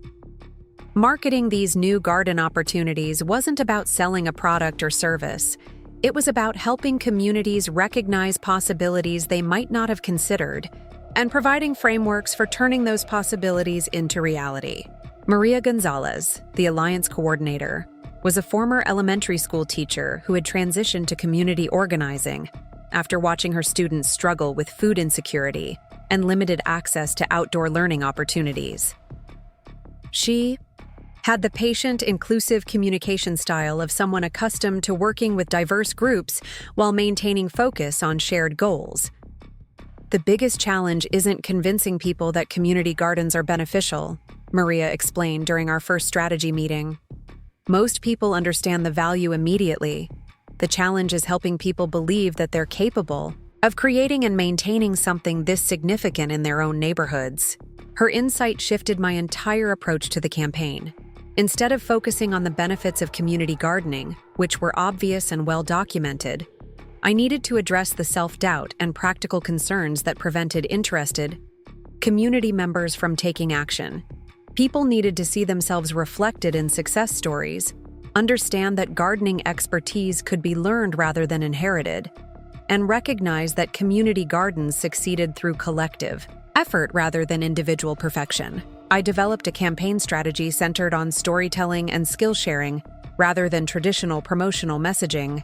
Marketing these new garden opportunities wasn't about selling a product or service. It was about helping communities recognize possibilities they might not have considered and providing frameworks for turning those possibilities into reality. Maria Gonzalez, the Alliance coordinator, was a former elementary school teacher who had transitioned to community organizing after watching her students struggle with food insecurity and limited access to outdoor learning opportunities. She had the patient, inclusive communication style of someone accustomed to working with diverse groups while maintaining focus on shared goals. The biggest challenge isn't convincing people that community gardens are beneficial, Maria explained during our first strategy meeting. Most people understand the value immediately. The challenge is helping people believe that they're capable of creating and maintaining something this significant in their own neighborhoods. Her insight shifted my entire approach to the campaign. Instead of focusing on the benefits of community gardening, which were obvious and well documented, I needed to address the self-doubt and practical concerns that prevented interested community members from taking action. People needed to see themselves reflected in success stories, understand that gardening expertise could be learned rather than inherited, and recognize that community gardens succeeded through collective effort rather than individual perfection. I developed a campaign strategy centered on storytelling and skill sharing rather than traditional promotional messaging.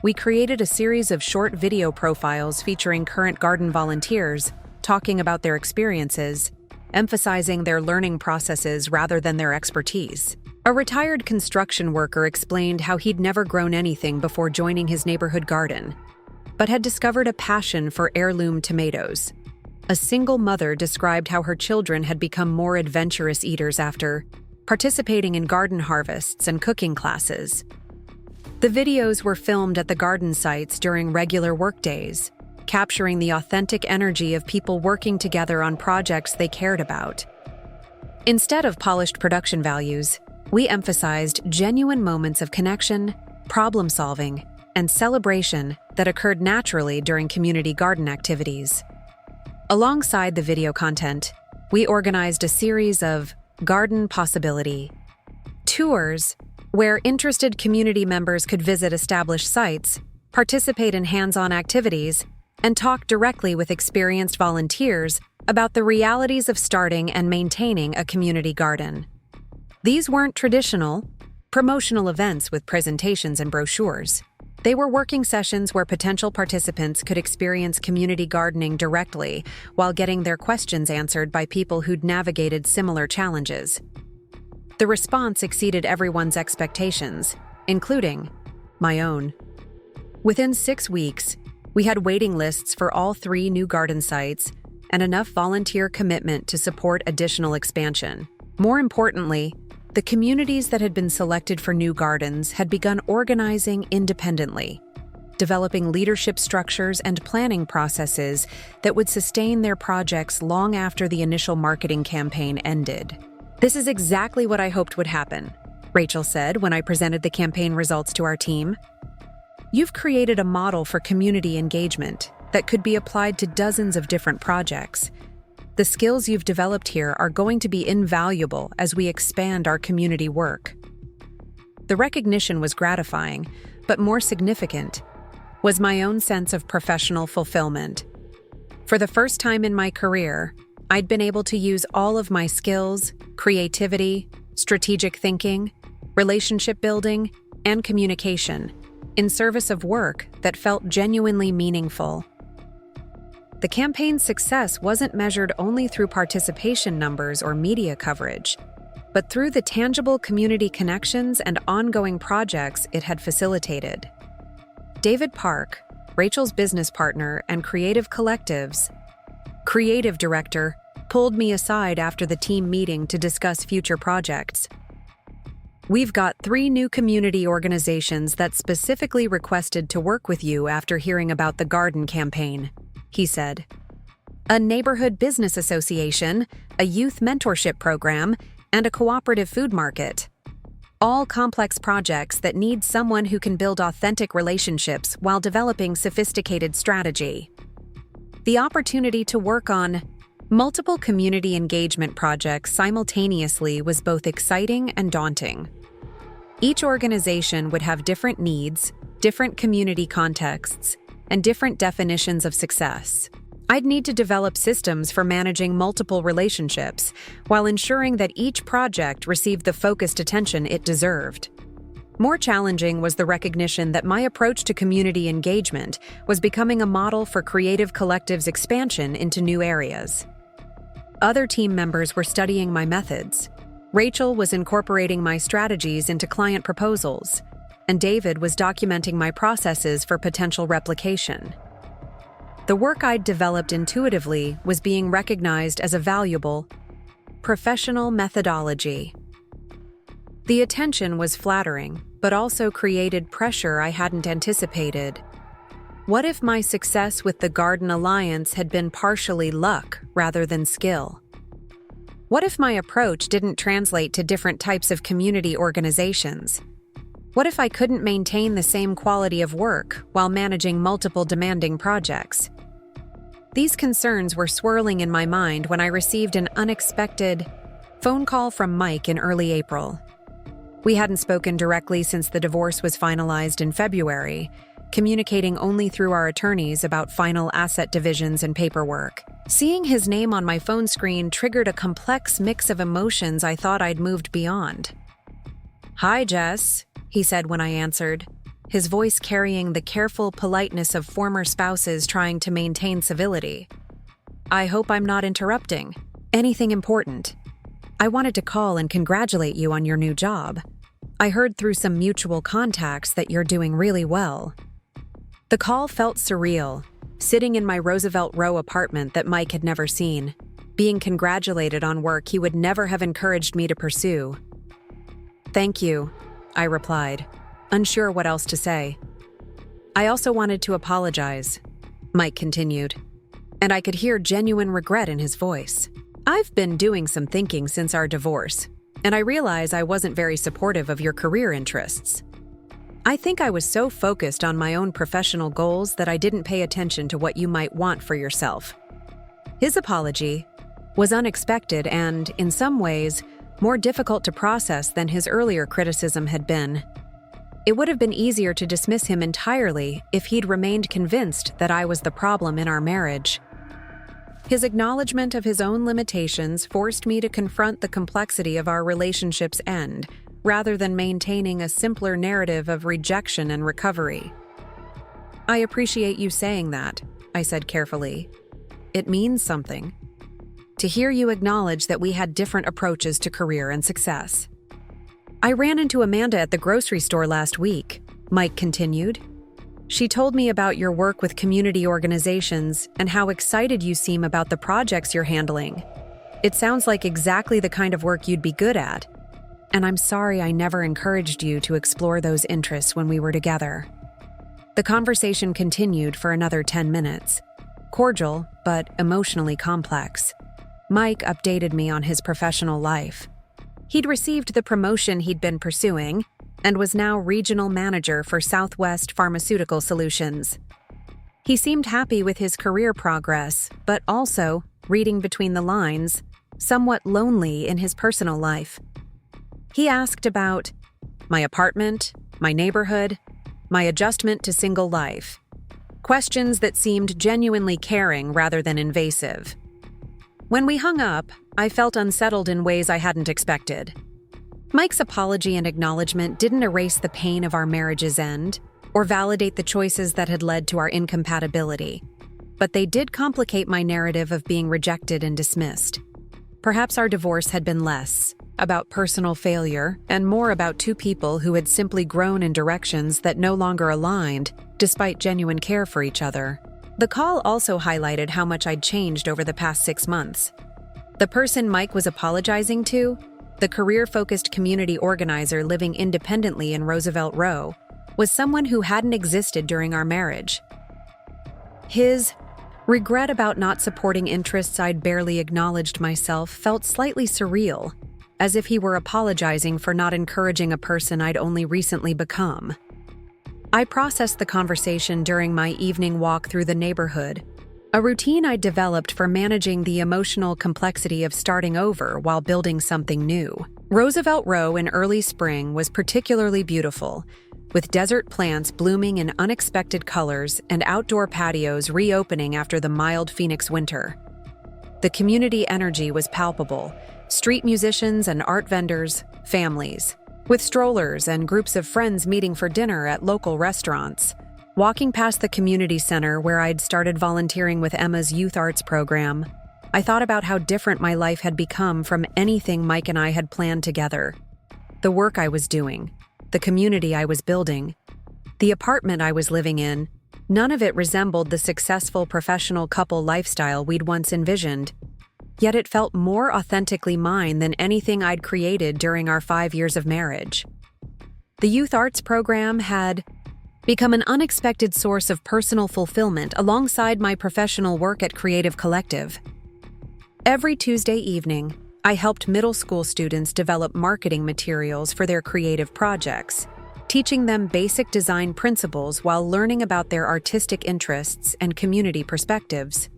We created a series of short video profiles featuring current garden volunteers, talking about their experiences, emphasizing their learning processes rather than their expertise. A retired construction worker explained how he'd never grown anything before joining his neighborhood garden, but had discovered a passion for heirloom tomatoes. A single mother described how her children had become more adventurous eaters after participating in garden harvests and cooking classes. The videos were filmed at the garden sites during regular workdays, capturing the authentic energy of people working together on projects they cared about. Instead of polished production values, we emphasized genuine moments of connection, problem-solving, and celebration that occurred naturally during community garden activities. Alongside the video content, we organized a series of garden possibility tours where interested community members could visit established sites, participate in hands-on activities, and talk directly with experienced volunteers about the realities of starting and maintaining a community garden. These weren't traditional, promotional events with presentations and brochures. They were working sessions where potential participants could experience community gardening directly while getting their questions answered by people who'd navigated similar challenges. The response exceeded everyone's expectations, including my own. Within 6 weeks, we had waiting lists for all 3 new garden sites and enough volunteer commitment to support additional expansion. More importantly, the communities that had been selected for new gardens had begun organizing independently, developing leadership structures and planning processes that would sustain their projects long after the initial marketing campaign ended. "This is exactly what I hoped would happen," Rachel said when I presented the campaign results to our team. "You've created a model for community engagement that could be applied to dozens of different projects. The skills you've developed here are going to be invaluable as we expand our community work." The recognition was gratifying, but more significant was my own sense of professional fulfillment. For the first time in my career, I'd been able to use all of my skills, creativity, strategic thinking, relationship building, and communication in service of work that felt genuinely meaningful. The campaign's success wasn't measured only through participation numbers or media coverage, but through the tangible community connections and ongoing projects it had facilitated. David Park, Rachel's business partner and Creative Collective's creative director, pulled me aside after the team meeting to discuss future projects. "We've got 3 new community organizations that specifically requested to work with you after hearing about the garden campaign," he said. "A neighborhood business association, a youth mentorship program, and a cooperative food market. All complex projects that need someone who can build authentic relationships while developing sophisticated strategy." The opportunity to work on multiple community engagement projects simultaneously was both exciting and daunting. Each organization would have different needs, different community contexts, and different definitions of success. I'd need to develop systems for managing multiple relationships while ensuring that each project received the focused attention it deserved. More challenging was the recognition that my approach to community engagement was becoming a model for Creative Collective's expansion into new areas. Other team members were studying my methods. Rachel was incorporating my strategies into client proposals, and David was documenting my processes for potential replication. The work I'd developed intuitively was being recognized as a valuable, professional methodology. The attention was flattering, but also created pressure I hadn't anticipated. What if my success with the Garden Alliance had been partially luck rather than skill? What if my approach didn't translate to different types of community organizations? What if I couldn't maintain the same quality of work while managing multiple demanding projects? These concerns were swirling in my mind when I received an unexpected phone call from Mike in early April. We hadn't spoken directly since the divorce was finalized in February, communicating only through our attorneys about final asset divisions and paperwork. Seeing his name on my phone screen triggered a complex mix of emotions I thought I'd moved beyond. "Hi, Jess," he said when I answered, his voice carrying the careful politeness of former spouses trying to maintain civility. "I hope I'm not interrupting. Anything important? I wanted to call and congratulate you on your new job. I heard through some mutual contacts that you're doing really well." The call felt surreal, sitting in my Roosevelt Row apartment that Mike had never seen, being congratulated on work he would never have encouraged me to pursue. "Thank you," I replied, unsure what else to say. "I also wanted to apologize," Mike continued, and I could hear genuine regret in his voice. "I've been doing some thinking since our divorce, and I realize I wasn't very supportive of your career interests. I think I was so focused on my own professional goals that I didn't pay attention to what you might want for yourself." His apology was unexpected and, in some ways, more difficult to process than his earlier criticism had been. It would have been easier to dismiss him entirely if he'd remained convinced that I was the problem in our marriage. His acknowledgement of his own limitations forced me to confront the complexity of our relationship's end, rather than maintaining a simpler narrative of rejection and recovery. "I appreciate you saying that," I said carefully. "It means something. To hear you acknowledge that we had different approaches to career and success." "I ran into Amanda at the grocery store last week," Mike continued. "She told me about your work with community organizations and how excited you seem about the projects you're handling. It sounds like exactly the kind of work you'd be good at, and I'm sorry I never encouraged you to explore those interests when we were together." The conversation continued for another 10 minutes, cordial but emotionally complex. Mike updated me on his professional life. He'd received the promotion he'd been pursuing and was now regional manager for Southwest Pharmaceutical Solutions. He seemed happy with his career progress, but also, reading between the lines, somewhat lonely in his personal life. He asked about my apartment, my neighborhood, my adjustment to single life. Questions that seemed genuinely caring rather than invasive. When we hung up, I felt unsettled in ways I hadn't expected. Mike's apology and acknowledgement didn't erase the pain of our marriage's end or validate the choices that had led to our incompatibility, but they did complicate my narrative of being rejected and dismissed. Perhaps our divorce had been less about personal failure and more about two people who had simply grown in directions that no longer aligned, despite genuine care for each other. The call also highlighted how much I'd changed over the past 6 months. The person Mike was apologizing to, the career-focused community organizer living independently in Roosevelt Row, was someone who hadn't existed during our marriage. His regret about not supporting interests I'd barely acknowledged myself felt slightly surreal, as if he were apologizing for not encouraging a person I'd only recently become. I processed the conversation during my evening walk through the neighborhood, a routine I developed for managing the emotional complexity of starting over while building something new. Roosevelt Row in early spring was particularly beautiful, with desert plants blooming in unexpected colors and outdoor patios reopening after the mild Phoenix winter. The community energy was palpable, street musicians and art vendors, families, with strollers and groups of friends meeting for dinner at local restaurants. Walking past the community center where I'd started volunteering with Emma's youth arts program, I thought about how different my life had become from anything Mike and I had planned together. The work I was doing, the community I was building, the apartment I was living in, none of it resembled the successful professional couple lifestyle we'd once envisioned. Yet it felt more authentically mine than anything I'd created during our 5 years of marriage. The youth arts program had become an unexpected source of personal fulfillment alongside my professional work at Creative Collective. Every Tuesday evening, I helped middle school students develop marketing materials for their creative projects, teaching them basic design principles while learning about their artistic interests and community perspectives.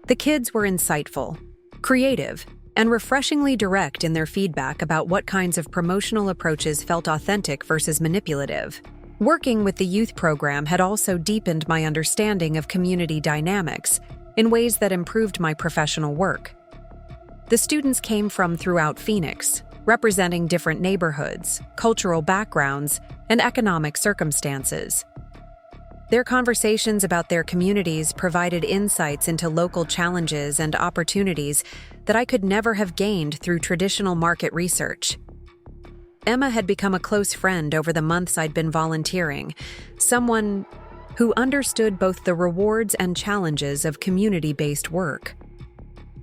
The kids were insightful, creative, and refreshingly direct in their feedback about what kinds of promotional approaches felt authentic versus manipulative. Working with the youth program had also deepened my understanding of community dynamics in ways that improved my professional work. The students came from throughout Phoenix, representing different neighborhoods, cultural backgrounds, and economic circumstances. Their conversations about their communities provided insights into local challenges and opportunities that I could never have gained through traditional market research. Emma had become a close friend over the months I'd been volunteering, someone who understood both the rewards and challenges of community-based work.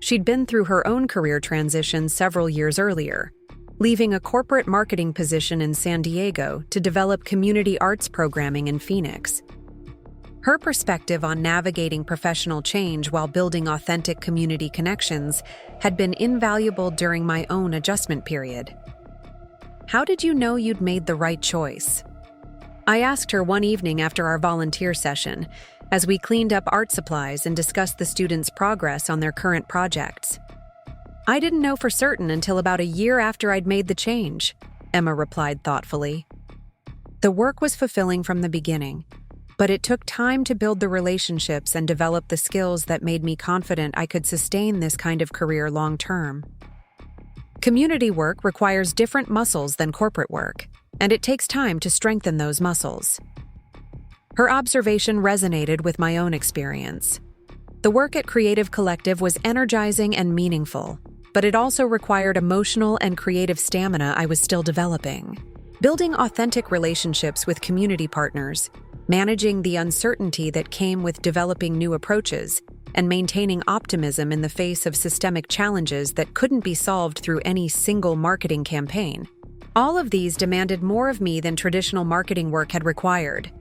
She'd been through her own career transition several years earlier, leaving a corporate marketing position in San Diego to develop community arts programming in Phoenix. Her perspective on navigating professional change while building authentic community connections had been invaluable during my own adjustment period. "How did you know you'd made the right choice?" I asked her one evening after our volunteer session, as we cleaned up art supplies and discussed the students' progress on their current projects. I didn't know for certain until about a year after I'd made the change, Emma replied thoughtfully. The work was fulfilling from the beginning, but it took time to build the relationships and develop the skills that made me confident I could sustain this kind of career long term. Community work requires different muscles than corporate work, and it takes time to strengthen those muscles. Her observation resonated with my own experience. The work at Creative Collective was energizing and meaningful, but it also required emotional and creative stamina I was still developing. Building authentic relationships with community partners, managing the uncertainty that came with developing new approaches, and maintaining optimism in the face of systemic challenges that couldn't be solved through any single marketing campaign. All of these demanded more of me than traditional marketing work had required.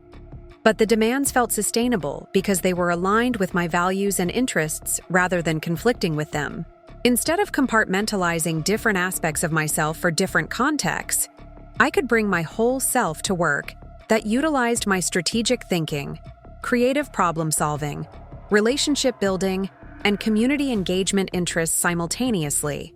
But the demands felt sustainable because they were aligned with my values and interests rather than conflicting with them. Instead of compartmentalizing different aspects of myself for different contexts, I could bring my whole self to work that utilized my strategic thinking, creative problem solving, relationship building, and community engagement interests simultaneously.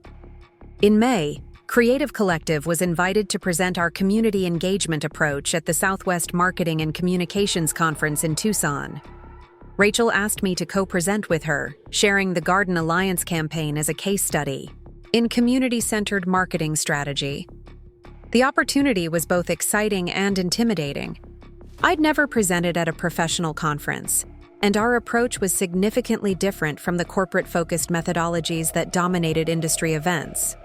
In May, Creative Collective was invited to present our community engagement approach at the Southwest Marketing and Communications Conference in Tucson. Rachel asked me to co-present with her, sharing the Garden Alliance campaign as a case study in community-centered marketing strategy. The opportunity was both exciting and intimidating. I'd never presented at a professional conference, and our approach was significantly different from the corporate-focused methodologies that dominated industry events.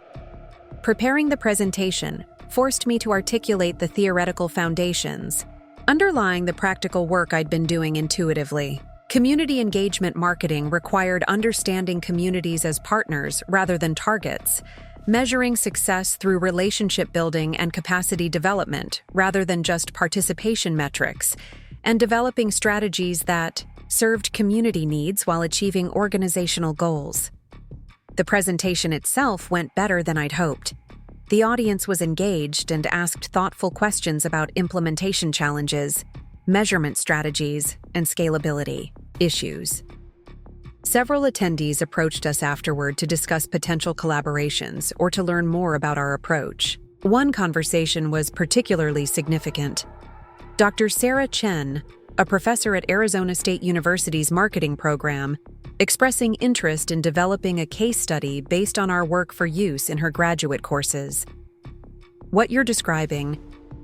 Preparing the presentation forced me to articulate the theoretical foundations, underlying the practical work I'd been doing intuitively. Community engagement marketing required understanding communities as partners rather than targets, measuring success through relationship building and capacity development rather than just participation metrics, and developing strategies that served community needs while achieving organizational goals. The presentation itself went better than I'd hoped. The audience was engaged and asked thoughtful questions about implementation challenges, measurement strategies, and scalability issues. Several attendees approached us afterward to discuss potential collaborations or to learn more about our approach. One conversation was particularly significant. Dr. Sarah Chen, a professor at Arizona State University's marketing program, expressing interest in developing a case study based on our work for use in her graduate courses. What you're describing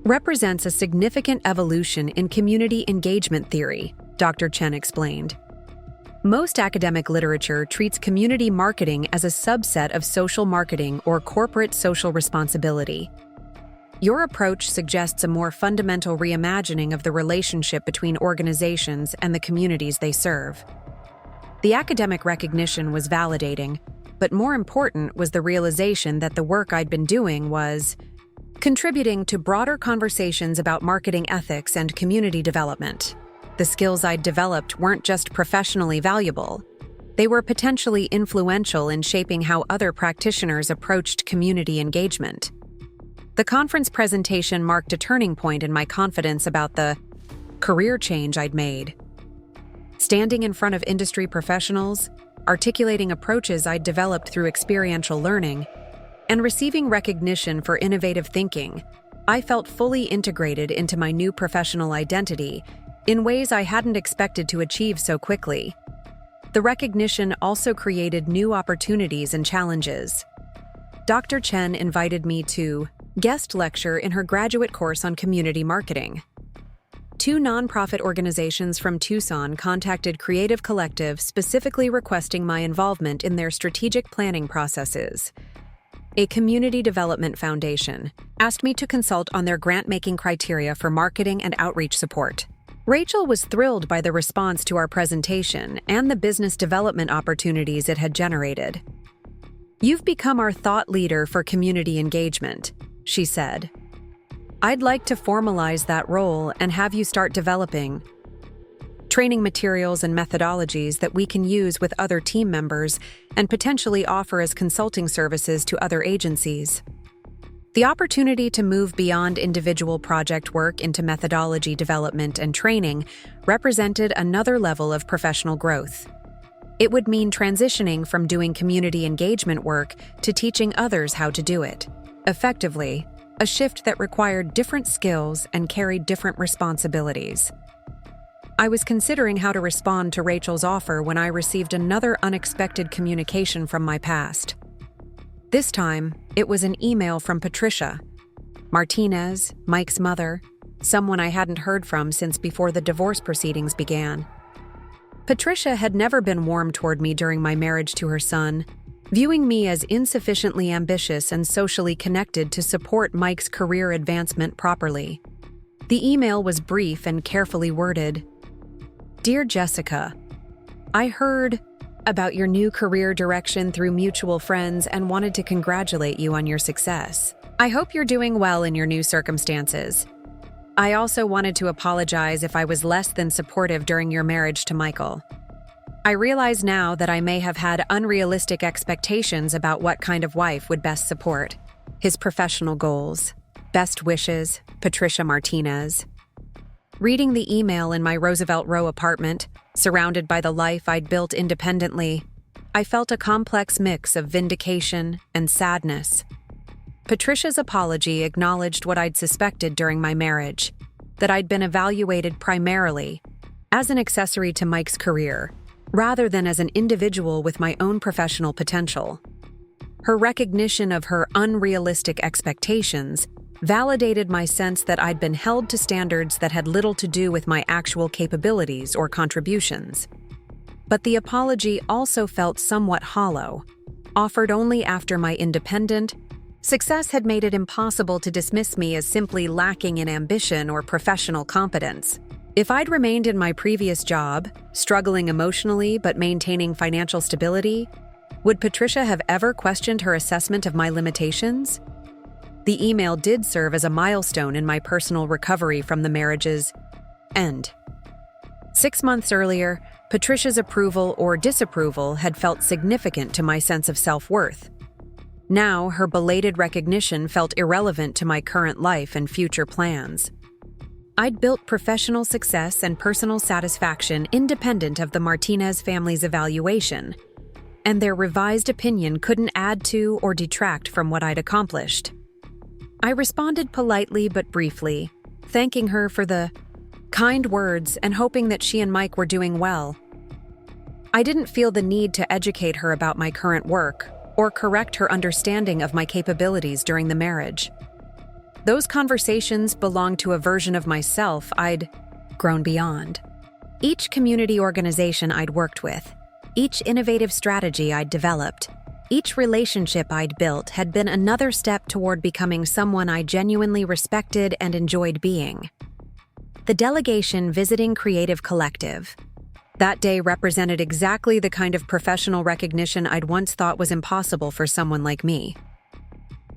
represents a significant evolution in community engagement theory, Dr. Chen explained. Most academic literature treats community marketing as a subset of social marketing or corporate social responsibility. Your approach suggests a more fundamental reimagining of the relationship between organizations and the communities they serve. The academic recognition was validating, but more important was the realization that the work I'd been doing was contributing to broader conversations about marketing ethics and community development. The skills I'd developed weren't just professionally valuable. They were potentially influential in shaping how other practitioners approached community engagement. The conference presentation marked a turning point in my confidence about the career change I'd made. Standing in front of industry professionals, articulating approaches I'd developed through experiential learning, and receiving recognition for innovative thinking, I felt fully integrated into my new professional identity in ways I hadn't expected to achieve so quickly. The recognition also created new opportunities and challenges. Dr. Chen invited me to guest lecture in her graduate course on community marketing. Two nonprofit organizations from Tucson contacted Creative Collective specifically requesting my involvement in their strategic planning processes. A community development foundation asked me to consult on their grant-making criteria for marketing and outreach support. Rachel was thrilled by the response to our presentation and the business development opportunities it had generated. "You've become our thought leader for community engagement," she said. "I'd like to formalize that role and have you start developing training materials and methodologies that we can use with other team members and potentially offer as consulting services to other agencies." The opportunity to move beyond individual project work into methodology development and training represented another level of professional growth. It would mean transitioning from doing community engagement work to teaching others how to do it. Effectively, a shift that required different skills and carried different responsibilities. I was considering how to respond to Rachel's offer when I received another unexpected communication from my past. This time, it was an email from Patricia Martinez, Mike's mother, someone I hadn't heard from since before the divorce proceedings began. Patricia had never been warm toward me during my marriage to her son, viewing me as insufficiently ambitious and socially connected to support Mike's career advancement properly. The email was brief and carefully worded. Dear Jessica, I heard about your new career direction through mutual friends and wanted to congratulate you on your success. I hope you're doing well in your new circumstances. I also wanted to apologize if I was less than supportive during your marriage to Michael. I realize now that I may have had unrealistic expectations about what kind of wife would best support his professional goals. Best wishes, Patricia Martinez. Reading the email in my Roosevelt Row apartment, surrounded by the life I'd built independently, I felt a complex mix of vindication and sadness. Patricia's apology acknowledged what I'd suspected during my marriage, that I'd been evaluated primarily as an accessory to Mike's career, rather than as an individual with my own professional potential. Her recognition of her unrealistic expectations validated my sense that I'd been held to standards that had little to do with my actual capabilities or contributions. But the apology also felt somewhat hollow, offered only after my independent success had made it impossible to dismiss me as simply lacking in ambition or professional competence. If I'd remained in my previous job, struggling emotionally but maintaining financial stability, would Patricia have ever questioned her assessment of my limitations? The email did serve as a milestone in my personal recovery from the marriage's end. 6 months earlier, Patricia's approval or disapproval had felt significant to my sense of self-worth. Now, her belated recognition felt irrelevant to my current life and future plans. I'd built professional success and personal satisfaction independent of the Martinez family's evaluation, and their revised opinion couldn't add to or detract from what I'd accomplished. I responded politely but briefly, thanking her for the kind words and hoping that she and Mike were doing well. I didn't feel the need to educate her about my current work or correct her understanding of my capabilities during the marriage. Those conversations belonged to a version of myself I'd grown beyond. Each community organization I'd worked with, each innovative strategy I'd developed, each relationship I'd built had been another step toward becoming someone I genuinely respected and enjoyed being. The delegation visiting Creative Collective. That day represented exactly the kind of professional recognition I'd once thought was impossible for someone like me.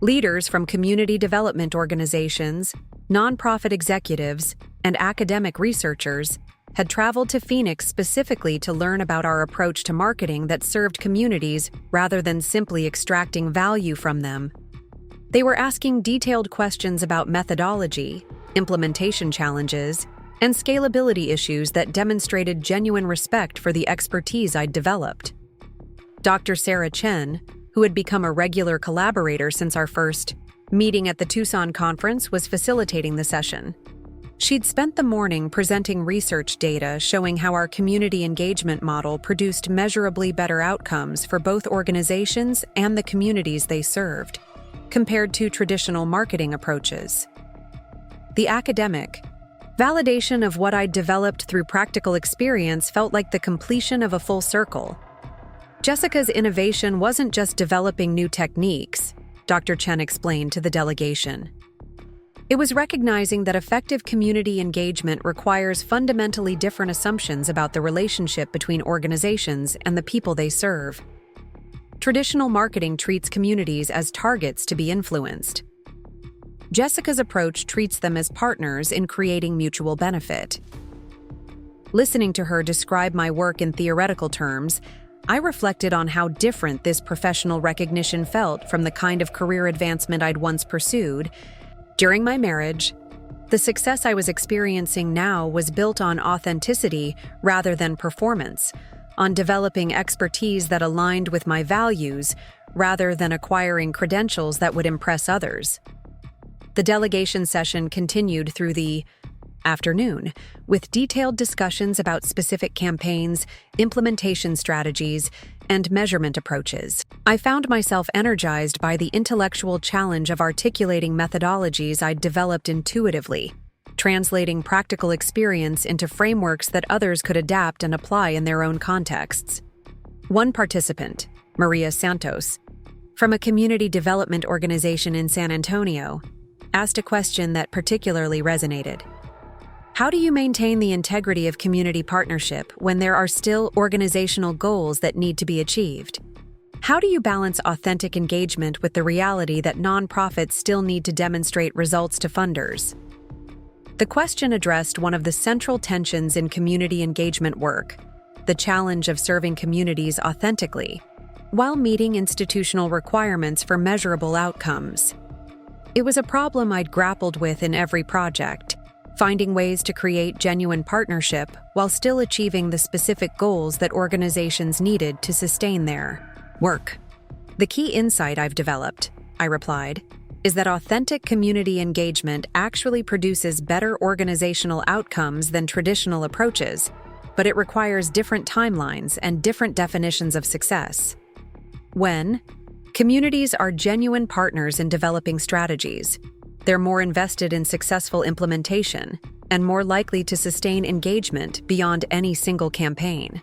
Leaders from community development organizations, nonprofit executives, and academic researchers had traveled to Phoenix specifically to learn about our approach to marketing that served communities rather than simply extracting value from them. They were asking detailed questions about methodology, implementation challenges, and scalability issues that demonstrated genuine respect for the expertise I'd developed. Dr. Sarah Chen, who had become a regular collaborator since our first meeting at the Tucson conference, was facilitating the session. She'd spent the morning presenting research data showing how our community engagement model produced measurably better outcomes for both organizations and the communities they served, compared to traditional marketing approaches. The academic validation of what I'd developed through practical experience felt like the completion of a full circle. Jessica's innovation wasn't just developing new techniques, Dr. Chen explained to the delegation. It was recognizing that effective community engagement requires fundamentally different assumptions about the relationship between organizations and the people they serve. Traditional marketing treats communities as targets to be influenced. Jessica's approach treats them as partners in creating mutual benefit. Listening to her describe my work in theoretical terms, I reflected on how different this professional recognition felt from the kind of career advancement I'd once pursued. During my marriage, the success I was experiencing now was built on authenticity rather than performance, on developing expertise that aligned with my values rather than acquiring credentials that would impress others. The delegation session continued through the afternoon, with detailed discussions about specific campaigns, implementation strategies, and measurement approaches. I found myself energized by the intellectual challenge of articulating methodologies I'd developed intuitively, translating practical experience into frameworks that others could adapt and apply in their own contexts. One participant, Maria Santos, from a community development organization in San Antonio, asked a question that particularly resonated. How do you maintain the integrity of community partnership when there are still organizational goals that need to be achieved? How do you balance authentic engagement with the reality that nonprofits still need to demonstrate results to funders? The question addressed one of the central tensions in community engagement work, the challenge of serving communities authentically, while meeting institutional requirements for measurable outcomes. It was a problem I'd grappled with in every project, finding ways to create genuine partnership while still achieving the specific goals that organizations needed to sustain their work. The key insight I've developed, I replied, is that authentic community engagement actually produces better organizational outcomes than traditional approaches, but it requires different timelines and different definitions of success. When communities are genuine partners in developing strategies, they're more invested in successful implementation and more likely to sustain engagement beyond any single campaign.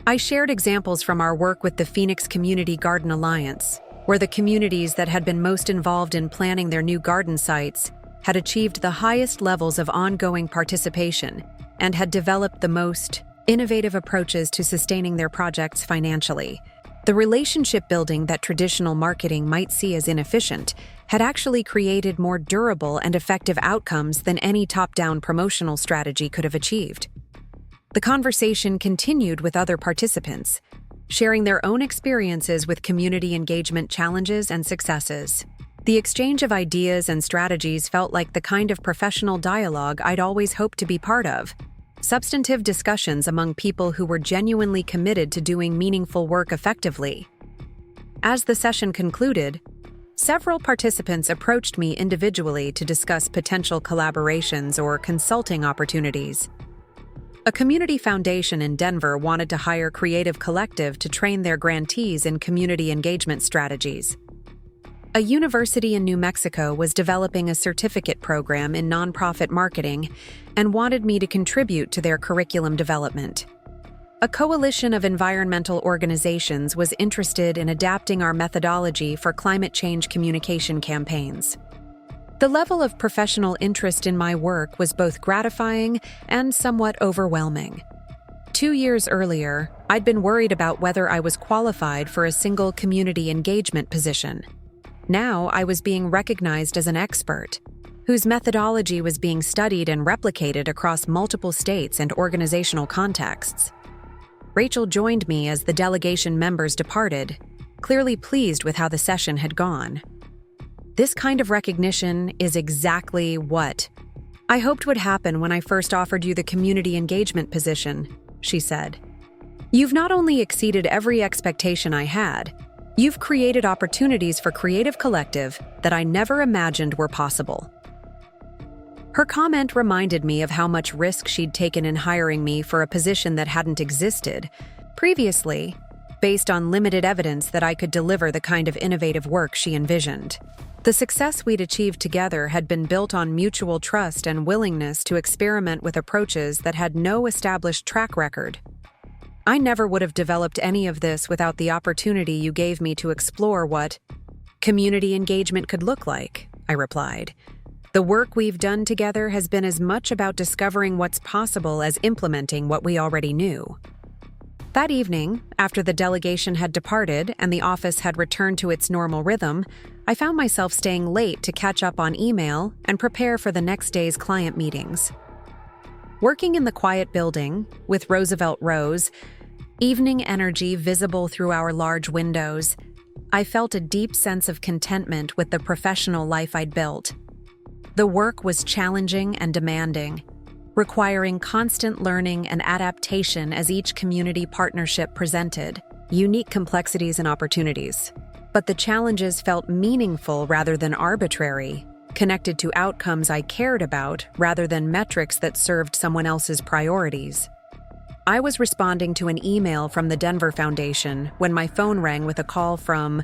I shared examples from our work with the Phoenix Community Garden Alliance, where the communities that had been most involved in planning their new garden sites had achieved the highest levels of ongoing participation and had developed the most innovative approaches to sustaining their projects financially. The relationship building that traditional marketing might see as inefficient had actually created more durable and effective outcomes than any top-down promotional strategy could have achieved. The conversation continued with other participants, sharing their own experiences with community engagement challenges and successes. The exchange of ideas and strategies felt like the kind of professional dialogue I'd always hoped to be part of. Substantive discussions among people who were genuinely committed to doing meaningful work effectively. As the session concluded, several participants approached me individually to discuss potential collaborations or consulting opportunities. A community foundation in Denver wanted to hire Creative Collective to train their grantees in community engagement strategies. A university in New Mexico was developing a certificate program in nonprofit marketing and wanted me to contribute to their curriculum development. A coalition of environmental organizations was interested in adapting our methodology for climate change communication campaigns. The level of professional interest in my work was both gratifying and somewhat overwhelming. 2 years earlier, I'd been worried about whether I was qualified for a single community engagement position. Now I was being recognized as an expert, whose methodology was being studied and replicated across multiple states and organizational contexts. Rachel joined me as the delegation members departed, clearly pleased with how the session had gone. This kind of recognition is exactly what I hoped would happen when I first offered you the community engagement position, she said. You've not only exceeded every expectation I had, you've created opportunities for Creative Collective that I never imagined were possible. Her comment reminded me of how much risk she'd taken in hiring me for a position that hadn't existed previously, based on limited evidence that I could deliver the kind of innovative work she envisioned. The success we'd achieved together had been built on mutual trust and willingness to experiment with approaches that had no established track record. I never would have developed any of this without the opportunity you gave me to explore what community engagement could look like, I replied. The work we've done together has been as much about discovering what's possible as implementing what we already knew. That evening, after the delegation had departed and the office had returned to its normal rhythm, I found myself staying late to catch up on email and prepare for the next day's client meetings. Working in the quiet building, with Roosevelt Rows, evening energy visible through our large windows, I felt a deep sense of contentment with the professional life I'd built. The work was challenging and demanding, requiring constant learning and adaptation as each community partnership presented unique complexities and opportunities. But the challenges felt meaningful rather than arbitrary, connected to outcomes I cared about rather than metrics that served someone else's priorities. I was responding to an email from the Denver Foundation when my phone rang with a call from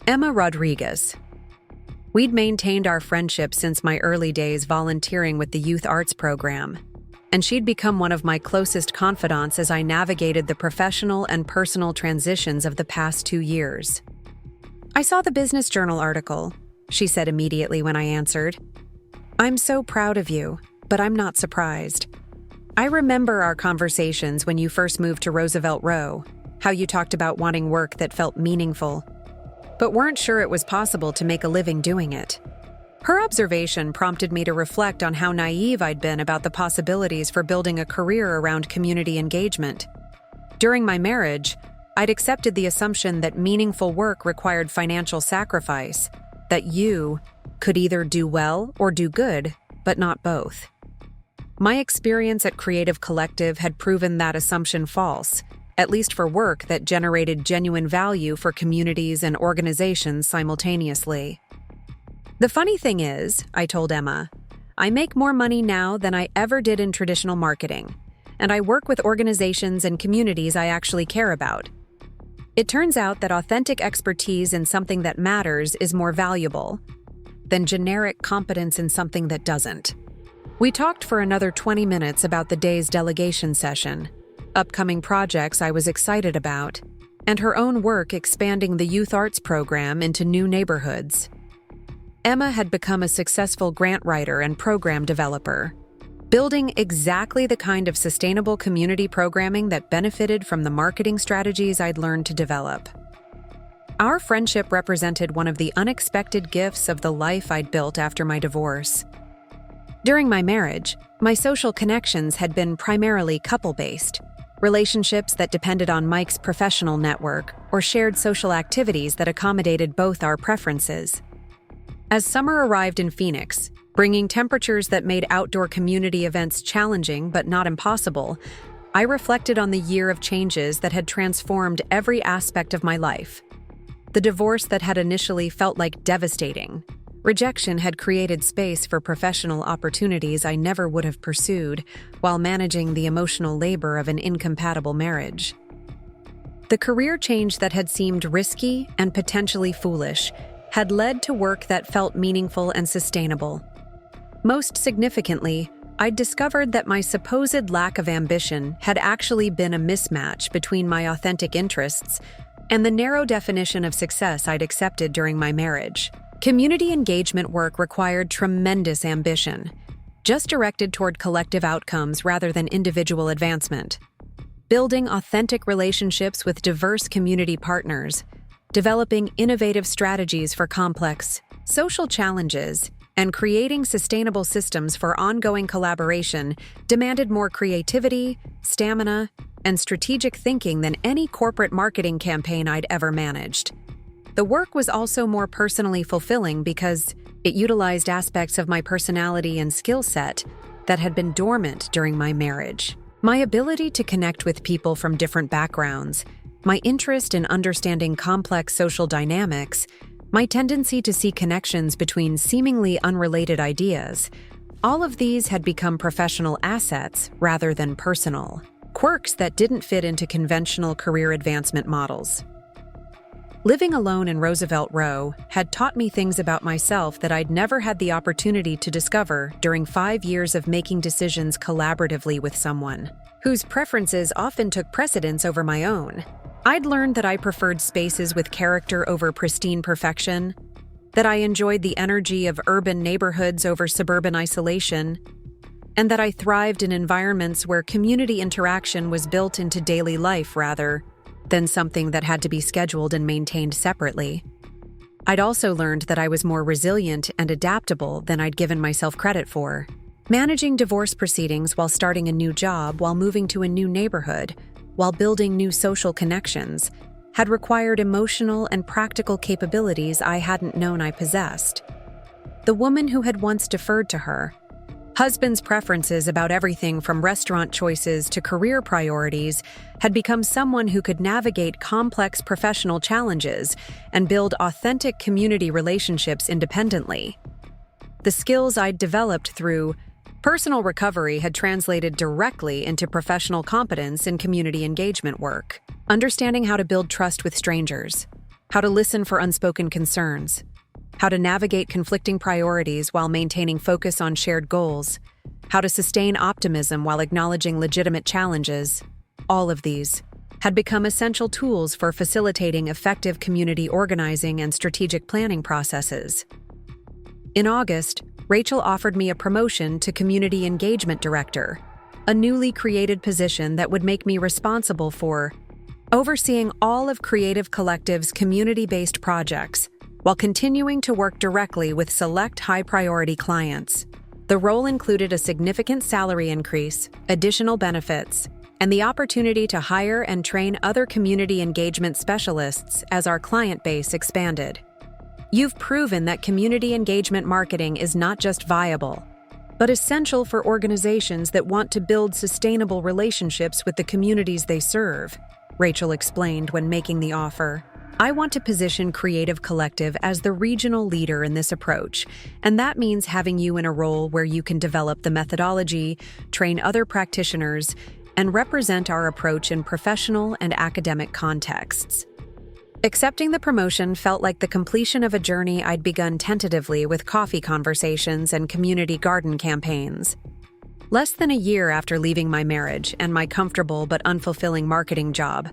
Emma Rodriguez. We'd maintained our friendship since my early days volunteering with the youth arts program, and she'd become one of my closest confidants as I navigated the professional and personal transitions of the past 2 years. "I saw the Business Journal article," she said immediately when I answered. "I'm so proud of you, but I'm not surprised. I remember our conversations when you first moved to Roosevelt Row, how you talked about wanting work that felt meaningful, but weren't sure it was possible to make a living doing it." Her observation prompted me to reflect on how naive I'd been about the possibilities for building a career around community engagement. During my marriage, I'd accepted the assumption that meaningful work required financial sacrifice, that you could either do well or do good, but not both. My experience at Creative Collective had proven that assumption false, at least for work that generated genuine value for communities and organizations simultaneously. "The funny thing is," I told Emma, "I make more money now than I ever did in traditional marketing, and I work with organizations and communities I actually care about. It turns out that authentic expertise in something that matters is more valuable than generic competence in something that doesn't." We talked for another 20 minutes about the day's delegation session, upcoming projects I was excited about, and her own work expanding the youth arts program into new neighborhoods. Emma had become a successful grant writer and program developer, building exactly the kind of sustainable community programming that benefited from the marketing strategies I'd learned to develop. Our friendship represented one of the unexpected gifts of the life I'd built after my divorce. During my marriage, my social connections had been primarily couple-based, relationships that depended on Mike's professional network or shared social activities that accommodated both our preferences. As summer arrived in Phoenix, bringing temperatures that made outdoor community events challenging but not impossible, I reflected on the year of changes that had transformed every aspect of my life. The divorce that had initially felt like devastating. Rejection had created space for professional opportunities I never would have pursued while managing the emotional labor of an incompatible marriage. The career change that had seemed risky and potentially foolish had led to work that felt meaningful and sustainable. Most significantly, I'd discovered that my supposed lack of ambition had actually been a mismatch between my authentic interests and the narrow definition of success I'd accepted during my marriage. Community engagement work required tremendous ambition, just directed toward collective outcomes rather than individual advancement. Building authentic relationships with diverse community partners, developing innovative strategies for complex social challenges, and creating sustainable systems for ongoing collaboration demanded more creativity, stamina, and strategic thinking than any corporate marketing campaign I'd ever managed. The work was also more personally fulfilling because it utilized aspects of my personality and skill set that had been dormant during my marriage. My ability to connect with people from different backgrounds, my interest in understanding complex social dynamics, my tendency to see connections between seemingly unrelated ideas, all of these had become professional assets rather than personal quirks that didn't fit into conventional career advancement models. Living alone in Roosevelt Row had taught me things about myself that I'd never had the opportunity to discover during 5 years of making decisions collaboratively with someone whose preferences often took precedence over my own. I'd learned that I preferred spaces with character over pristine perfection, that I enjoyed the energy of urban neighborhoods over suburban isolation, and that I thrived in environments where community interaction was built into daily life rather than something that had to be scheduled and maintained separately. I'd also learned that I was more resilient and adaptable than I'd given myself credit for. Managing divorce proceedings while starting a new job, while moving to a new neighborhood, while building new social connections, had required emotional and practical capabilities I hadn't known I possessed. The woman who had once deferred to her, Husband's preferences about everything from restaurant choices to career priorities had become someone who could navigate complex professional challenges and build authentic community relationships independently. The skills I'd developed through personal recovery had translated directly into professional competence in community engagement work. Understanding how to build trust with strangers, how to listen for unspoken concerns, how to navigate conflicting priorities while maintaining focus on shared goals, how to sustain optimism while acknowledging legitimate challenges. All of these had become essential tools for facilitating effective community organizing and strategic planning processes. In August, Rachel offered me a promotion to Community Engagement Director, a newly created position that would make me responsible for overseeing all of Creative Collective's community-based projects, while continuing to work directly with select high-priority clients. The role included a significant salary increase, additional benefits, and the opportunity to hire and train other community engagement specialists as our client base expanded. You've proven that community engagement marketing is not just viable, but essential for organizations that want to build sustainable relationships with the communities they serve, Rachel explained when making the offer. I want to position Creative Collective as the regional leader in this approach, and that means having you in a role where you can develop the methodology, train other practitioners, and represent our approach in professional and academic contexts. Accepting the promotion felt like the completion of a journey I'd begun tentatively with coffee conversations and community garden campaigns. Less than a year after leaving my marriage and my comfortable but unfulfilling marketing job,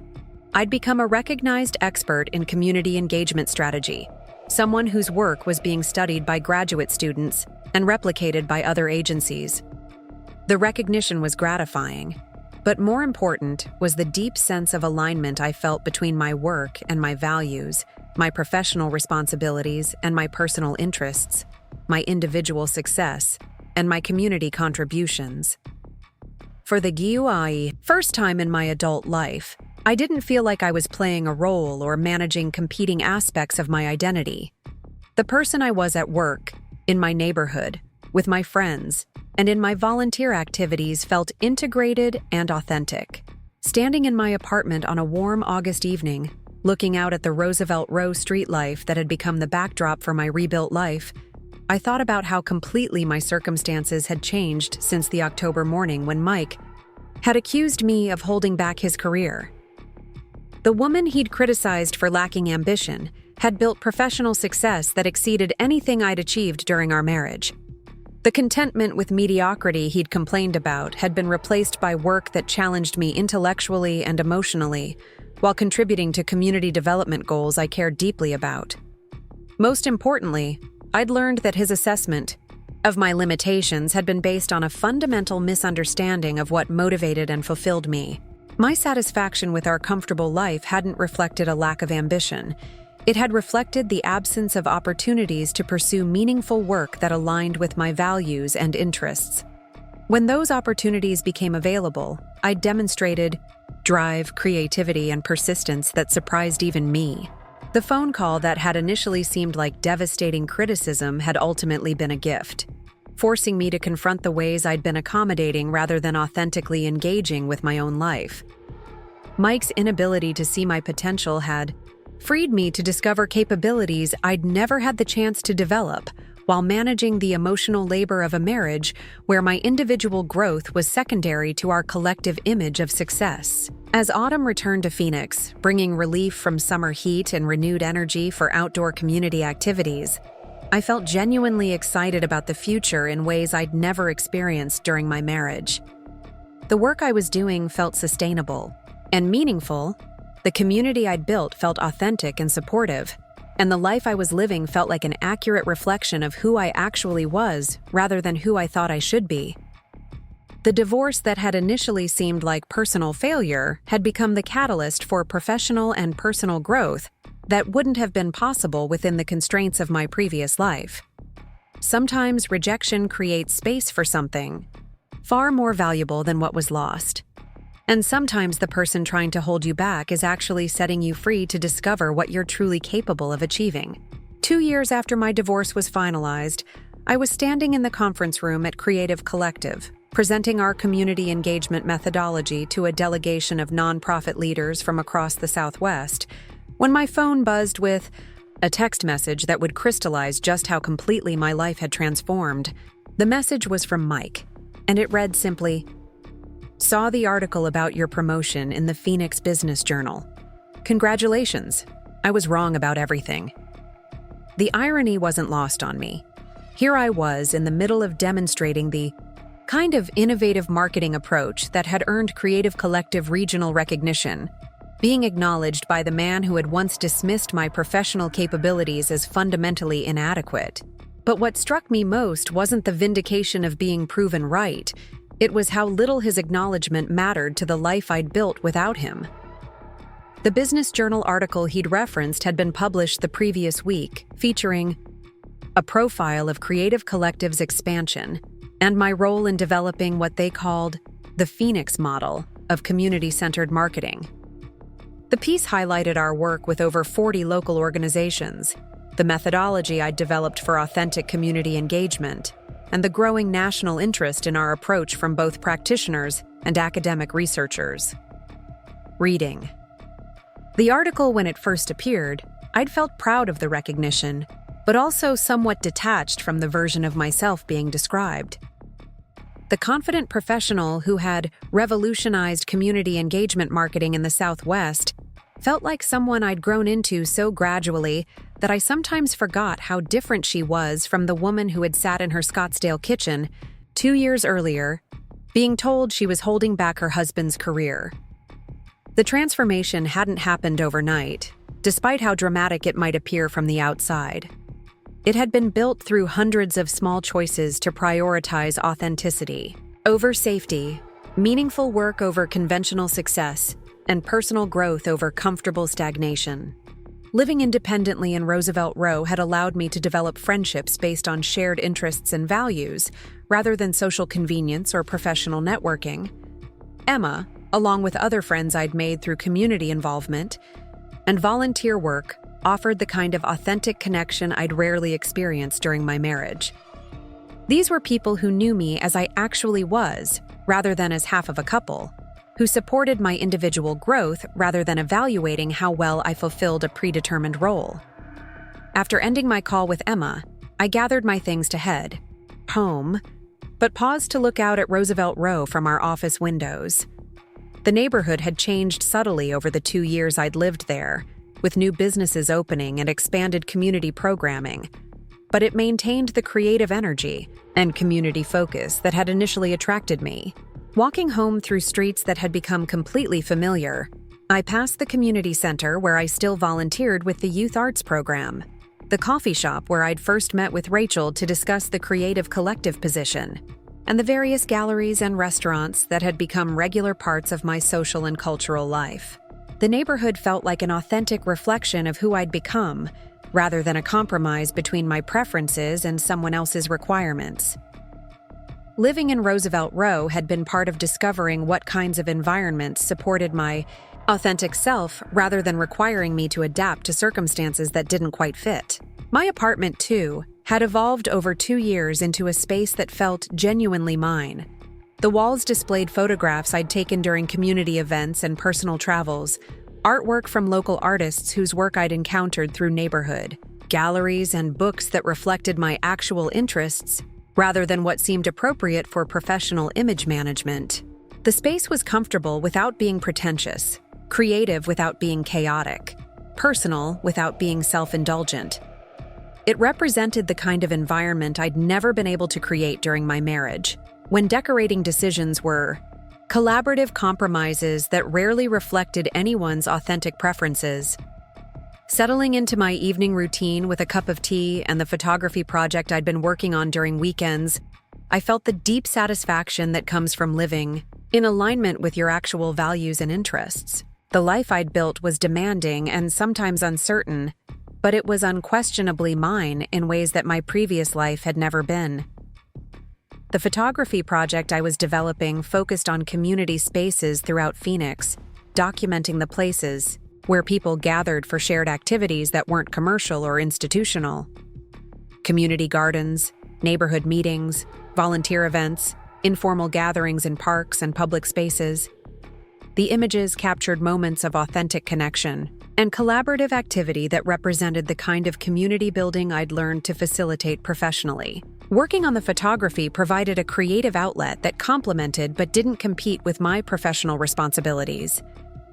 I'd become a recognized expert in community engagement strategy, someone whose work was being studied by graduate students and replicated by other agencies. The recognition was gratifying, but more important was the deep sense of alignment I felt between my work and my values, my professional responsibilities and my personal interests, my individual success, and my community contributions. For the first time in my adult life, I didn't feel like I was playing a role or managing competing aspects of my identity. The person I was at work, in my neighborhood, with my friends, and in my volunteer activities felt integrated and authentic. Standing in my apartment on a warm August evening, looking out at the Roosevelt Row street life that had become the backdrop for my rebuilt life, I thought about how completely my circumstances had changed since the October morning when Mike had accused me of holding back his career. The woman he'd criticized for lacking ambition had built professional success that exceeded anything I'd achieved during our marriage. The contentment with mediocrity he'd complained about had been replaced by work that challenged me intellectually and emotionally, while contributing to community development goals I cared deeply about. Most importantly, I'd learned that his assessment of my limitations had been based on a fundamental misunderstanding of what motivated and fulfilled me. My satisfaction with our comfortable life hadn't reflected a lack of ambition. It had reflected the absence of opportunities to pursue meaningful work that aligned with my values and interests. When those opportunities became available, I demonstrated drive, creativity, and persistence that surprised even me. The phone call that had initially seemed like devastating criticism had ultimately been a gift, forcing me to confront the ways I'd been accommodating rather than authentically engaging with my own life. Mike's inability to see my potential had freed me to discover capabilities I'd never had the chance to develop while managing the emotional labor of a marriage where my individual growth was secondary to our collective image of success. As autumn returned to Phoenix, bringing relief from summer heat and renewed energy for outdoor community activities, I felt genuinely excited about the future in ways I'd never experienced during my marriage. The work I was doing felt sustainable and meaningful. The community I'd built felt authentic and supportive, and the life I was living felt like an accurate reflection of who I actually was rather than who I thought I should be. The divorce that had initially seemed like personal failure had become the catalyst for professional and personal growth that wouldn't have been possible within the constraints of my previous life. Sometimes rejection creates space for something far more valuable than what was lost. And sometimes the person trying to hold you back is actually setting you free to discover what you're truly capable of achieving. 2 years after my divorce was finalized, I was standing in the conference room at Creative Collective, presenting our community engagement methodology to a delegation of nonprofit leaders from across the Southwest, when my phone buzzed with a text message that would crystallize just how completely my life had transformed. The message was from Mike, and it read simply, "Saw the article about your promotion in the Phoenix Business Journal. Congratulations. I was wrong about everything." The irony wasn't lost on me. Here I was in the middle of demonstrating the kind of innovative marketing approach that had earned Creative Collective regional recognition, being acknowledged by the man who had once dismissed my professional capabilities as fundamentally inadequate. But what struck me most wasn't the vindication of being proven right. It was how little his acknowledgement mattered to the life I'd built without him. The Business Journal article he'd referenced had been published the previous week, featuring a profile of Creative Collective's expansion and my role in developing what they called the Phoenix model of community-centered marketing. The piece highlighted our work with over 40 local organizations, the methodology I'd developed for authentic community engagement, and the growing national interest in our approach from both practitioners and academic researchers. Reading. The article, when it first appeared, I'd felt proud of the recognition, but also somewhat detached from the version of myself being described. The confident professional who had revolutionized community engagement marketing in the Southwest felt like someone I'd grown into so gradually that I sometimes forgot how different she was from the woman who had sat in her Scottsdale kitchen 2 years earlier, being told she was holding back her husband's career. The transformation hadn't happened overnight, despite how dramatic it might appear from the outside. It had been built through hundreds of small choices to prioritize authenticity over safety, meaningful work over conventional success, and personal growth over comfortable stagnation. Living independently in Roosevelt Row had allowed me to develop friendships based on shared interests and values, rather than social convenience or professional networking. Emma, along with other friends I'd made through community involvement and volunteer work, offered the kind of authentic connection I'd rarely experienced during my marriage. These were people who knew me as I actually was, rather than as half of a couple, who supported my individual growth rather than evaluating how well I fulfilled a predetermined role. After ending my call with Emma, I gathered my things to head home, but paused to look out at Roosevelt Row from our office windows. The neighborhood had changed subtly over the 2 years I'd lived there, with new businesses opening and expanded community programming, but it maintained the creative energy and community focus that had initially attracted me. Walking home through streets that had become completely familiar, I passed the community center where I still volunteered with the youth arts program, the coffee shop where I'd first met with Rachel to discuss the Creative Collective position, and the various galleries and restaurants that had become regular parts of my social and cultural life. The neighborhood felt like an authentic reflection of who I'd become, rather than a compromise between my preferences and someone else's requirements. Living in Roosevelt Row had been part of discovering what kinds of environments supported my authentic self rather than requiring me to adapt to circumstances that didn't quite fit. My apartment, too, had evolved over 2 years into a space that felt genuinely mine. The walls displayed photographs I'd taken during community events and personal travels, artwork from local artists whose work I'd encountered through neighborhood, galleries and books that reflected my actual interests, rather than what seemed appropriate for professional image management. The space was comfortable without being pretentious, creative without being chaotic, personal without being self-indulgent. It represented the kind of environment I'd never been able to create during my marriage, when decorating decisions were collaborative compromises that rarely reflected anyone's authentic preferences. Settling into my evening routine with a cup of tea and the photography project I'd been working on during weekends, I felt the deep satisfaction that comes from living in alignment with your actual values and interests. The life I'd built was demanding and sometimes uncertain, but it was unquestionably mine in ways that my previous life had never been. The photography project I was developing focused on community spaces throughout Phoenix, documenting the places where people gathered for shared activities that weren't commercial or institutional. Community gardens, neighborhood meetings, volunteer events, informal gatherings in parks and public spaces. The images captured moments of authentic connection and collaborative activity that represented the kind of community building I'd learned to facilitate professionally. Working on the photography provided a creative outlet that complemented but didn't compete with my professional responsibilities.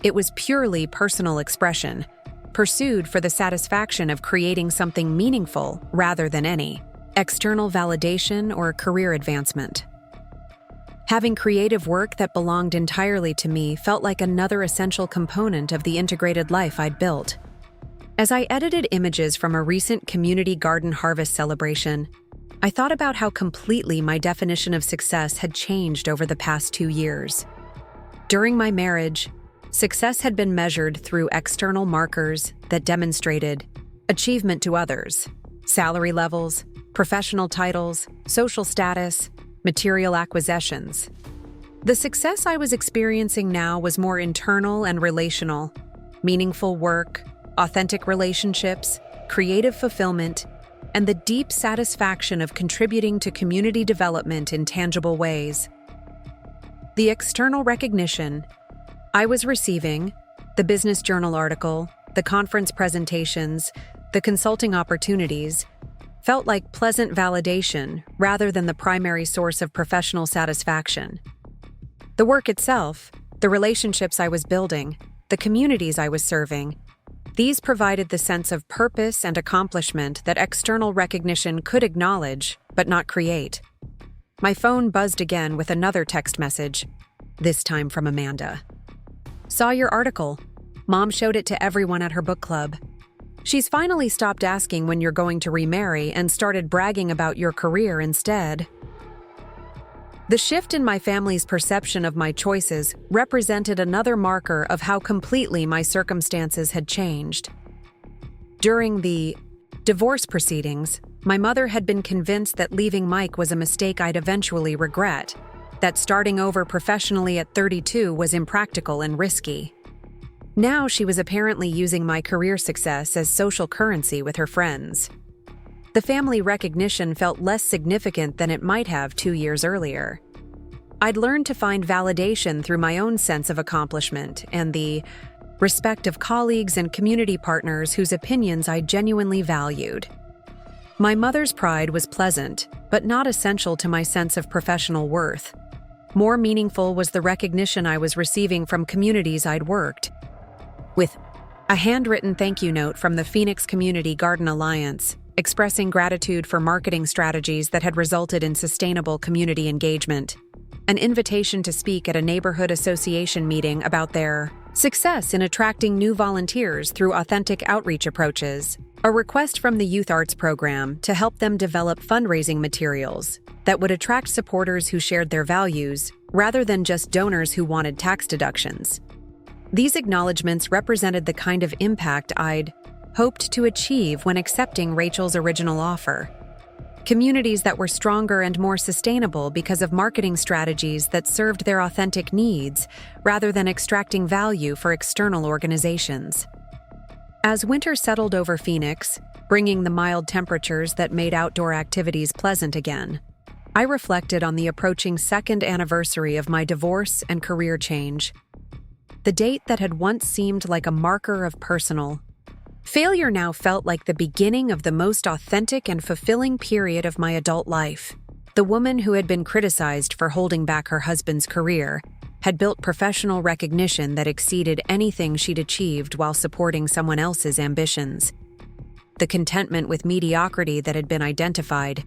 It was purely personal expression, pursued for the satisfaction of creating something meaningful rather than any external validation or career advancement. Having creative work that belonged entirely to me felt like another essential component of the integrated life I'd built. As I edited images from a recent community garden harvest celebration, I thought about how completely my definition of success had changed over the past 2 years. During my marriage, success had been measured through external markers that demonstrated achievement to others, salary levels, professional titles, social status, material acquisitions. The success I was experiencing now was more internal and relational, meaningful work, authentic relationships, creative fulfillment, and the deep satisfaction of contributing to community development in tangible ways. The external recognition I was receiving, the business journal article, the conference presentations, the consulting opportunities, felt like pleasant validation rather than the primary source of professional satisfaction. The work itself, the relationships I was building, the communities I was serving, these provided the sense of purpose and accomplishment that external recognition could acknowledge but not create. My phone buzzed again with another text message, this time from Amanda. "Saw your article. Mom showed it to everyone at her book club. She's finally stopped asking when you're going to remarry and started bragging about your career instead." The shift in my family's perception of my choices represented another marker of how completely my circumstances had changed. During the divorce proceedings, my mother had been convinced that leaving Mike was a mistake I'd eventually regret, that starting over professionally at 32 was impractical and risky. Now she was apparently using my career success as social currency with her friends. The family recognition felt less significant than it might have 2 years earlier. I'd learned to find validation through my own sense of accomplishment and the respect of colleagues and community partners whose opinions I genuinely valued. My mother's pride was pleasant, but not essential to my sense of professional worth. More meaningful was the recognition I was receiving from communities I'd worked with. A handwritten thank you note from the Phoenix Community Garden Alliance, expressing gratitude for marketing strategies that had resulted in sustainable community engagement. An invitation to speak at a neighborhood association meeting about their success in attracting new volunteers through authentic outreach approaches. A request from the Youth Arts Program to help them develop fundraising materials that would attract supporters who shared their values, rather than just donors who wanted tax deductions. These acknowledgments represented the kind of impact I'd hoped to achieve when accepting Rachel's original offer. Communities that were stronger and more sustainable because of marketing strategies that served their authentic needs, rather than extracting value for external organizations. As winter settled over Phoenix, bringing the mild temperatures that made outdoor activities pleasant again, I reflected on the approaching second anniversary of my divorce and career change. The date that had once seemed like a marker of personal failure now felt like the beginning of the most authentic and fulfilling period of my adult life. The woman who had been criticized for holding back her husband's career had built professional recognition that exceeded anything she'd achieved while supporting someone else's ambitions. The contentment with mediocrity that had been identified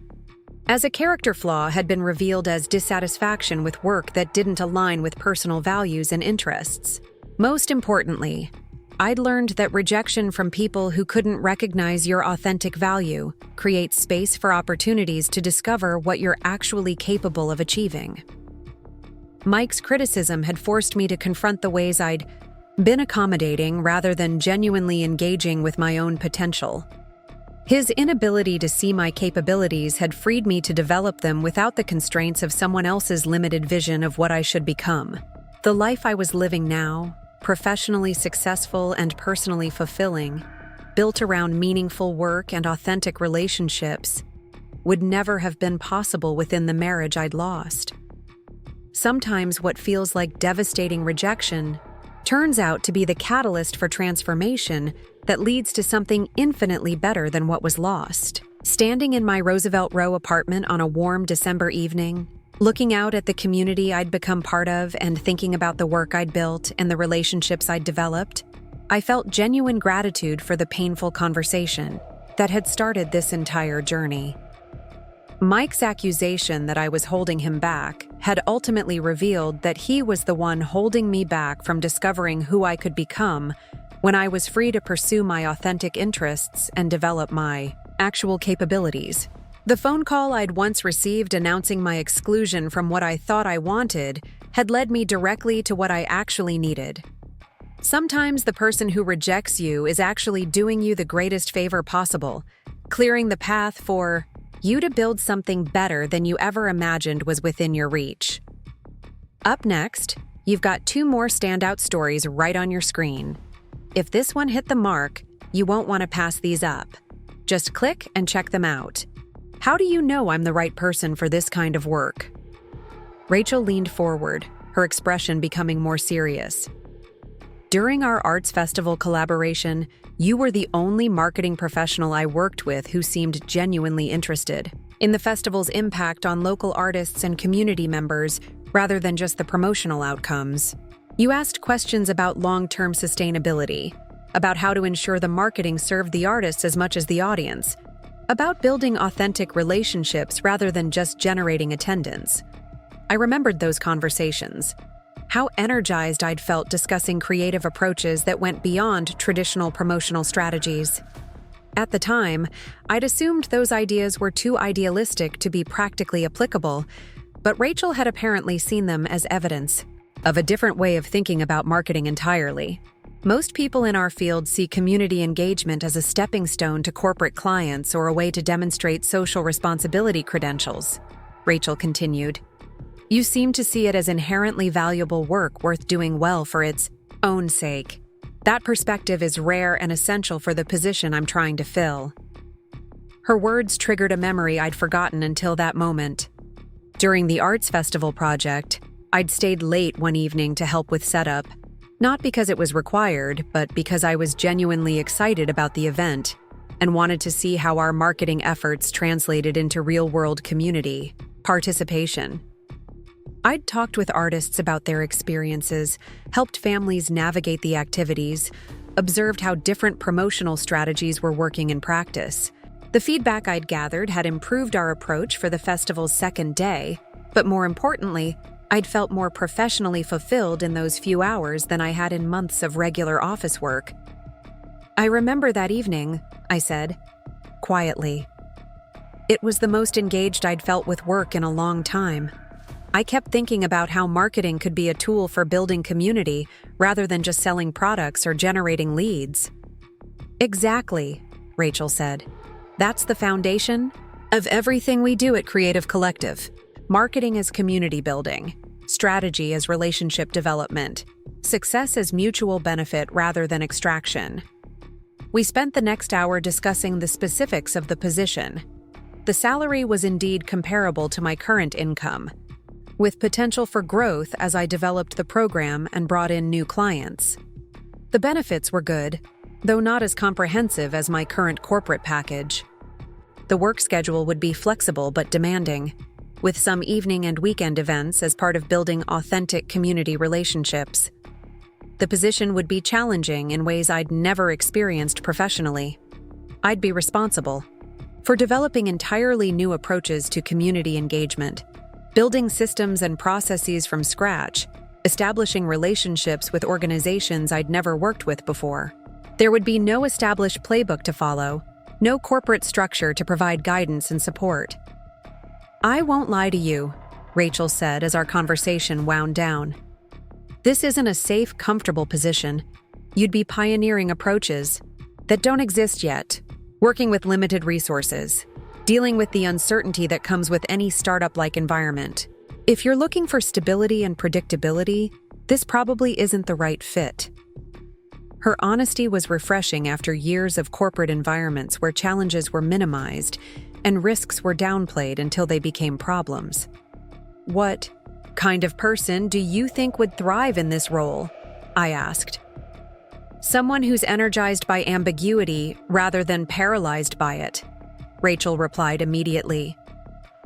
as a character flaw had been revealed as dissatisfaction with work that didn't align with personal values and interests. Most importantly, I'd learned that rejection from people who couldn't recognize your authentic value creates space for opportunities to discover what you're actually capable of achieving. Mike's criticism had forced me to confront the ways I'd been accommodating rather than genuinely engaging with my own potential. His inability to see my capabilities had freed me to develop them without the constraints of someone else's limited vision of what I should become. The life I was living now, professionally successful and personally fulfilling, built around meaningful work and authentic relationships, would never have been possible within the marriage I'd lost. Sometimes what feels like devastating rejection turns out to be the catalyst for transformation that leads to something infinitely better than what was lost. Standing in my Roosevelt Row apartment on a warm December evening, looking out at the community I'd become part of and thinking about the work I'd built and the relationships I'd developed, I felt genuine gratitude for the painful conversation that had started this entire journey. Mike's accusation that I was holding him back had ultimately revealed that he was the one holding me back from discovering who I could become when I was free to pursue my authentic interests and develop my actual capabilities. The phone call I'd once received announcing my exclusion from what I thought I wanted had led me directly to what I actually needed. Sometimes the person who rejects you is actually doing you the greatest favor possible, clearing the path for you to build something better than you ever imagined was within your reach. Up next, you've got 2 more standout stories right on your screen. If this one hit the mark, you won't want to pass these up. Just click and check them out. How do you know I'm the right person for this kind of work? Rachel leaned forward, her expression becoming more serious. During our arts festival collaboration, you were the only marketing professional I worked with who seemed genuinely interested in the festival's impact on local artists and community members rather than just the promotional outcomes. You asked questions about long-term sustainability, about how to ensure the marketing served the artists as much as the audience, about building authentic relationships rather than just generating attendance. I remembered those conversations. How energized I'd felt discussing creative approaches that went beyond traditional promotional strategies. At the time, I'd assumed those ideas were too idealistic to be practically applicable, but Rachel had apparently seen them as evidence of a different way of thinking about marketing entirely. Most people in our field see community engagement as a stepping stone to corporate clients or a way to demonstrate social responsibility credentials, Rachel continued. You seem to see it as inherently valuable work worth doing well for its own sake. That perspective is rare and essential for the position I'm trying to fill. Her words triggered a memory I'd forgotten until that moment. During the Arts Festival project, I'd stayed late one evening to help with setup, not because it was required, but because I was genuinely excited about the event and wanted to see how our marketing efforts translated into real-world community participation. I'd talked with artists about their experiences, helped families navigate the activities, observed how different promotional strategies were working in practice. The feedback I'd gathered had improved our approach for the festival's second day, but more importantly, I'd felt more professionally fulfilled in those few hours than I had in months of regular office work. I remember that evening, I said, quietly. It was the most engaged I'd felt with work in a long time. I kept thinking about how marketing could be a tool for building community rather than just selling products or generating leads. Exactly, Rachel said. That's the foundation of everything we do at Creative Collective. Marketing as community building, strategy as relationship development, success as mutual benefit rather than extraction. We spent the next hour discussing the specifics of the position. The salary was indeed comparable to my current income, with potential for growth as I developed the program and brought in new clients. The benefits were good, though not as comprehensive as my current corporate package. The work schedule would be flexible but demanding, with some evening and weekend events as part of building authentic community relationships. The position would be challenging in ways I'd never experienced professionally. I'd be responsible for developing entirely new approaches to community engagement, building systems and processes from scratch, establishing relationships with organizations I'd never worked with before. There would be no established playbook to follow, no corporate structure to provide guidance and support. I won't lie to you, Rachel said as our conversation wound down. This isn't a safe, comfortable position. You'd be pioneering approaches that don't exist yet, working with limited resources, dealing with the uncertainty that comes with any startup-like environment. If you're looking for stability and predictability, this probably isn't the right fit. Her honesty was refreshing after years of corporate environments where challenges were minimized and risks were downplayed until they became problems. "What kind of person do you think would thrive in this role?" I asked. "Someone who's energized by ambiguity rather than paralyzed by it," Rachel replied immediately.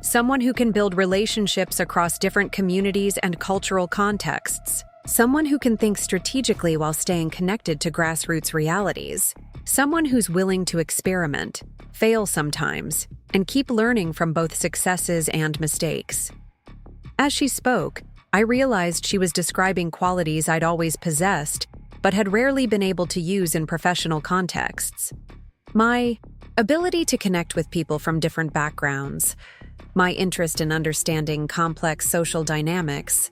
"Someone who can build relationships across different communities and cultural contexts. Someone who can think strategically while staying connected to grassroots realities. Someone who's willing to experiment, fail sometimes, and keep learning from both successes and mistakes." As she spoke, I realized she was describing qualities I'd always possessed, but had rarely been able to use in professional contexts. My ability to connect with people from different backgrounds, my interest in understanding complex social dynamics,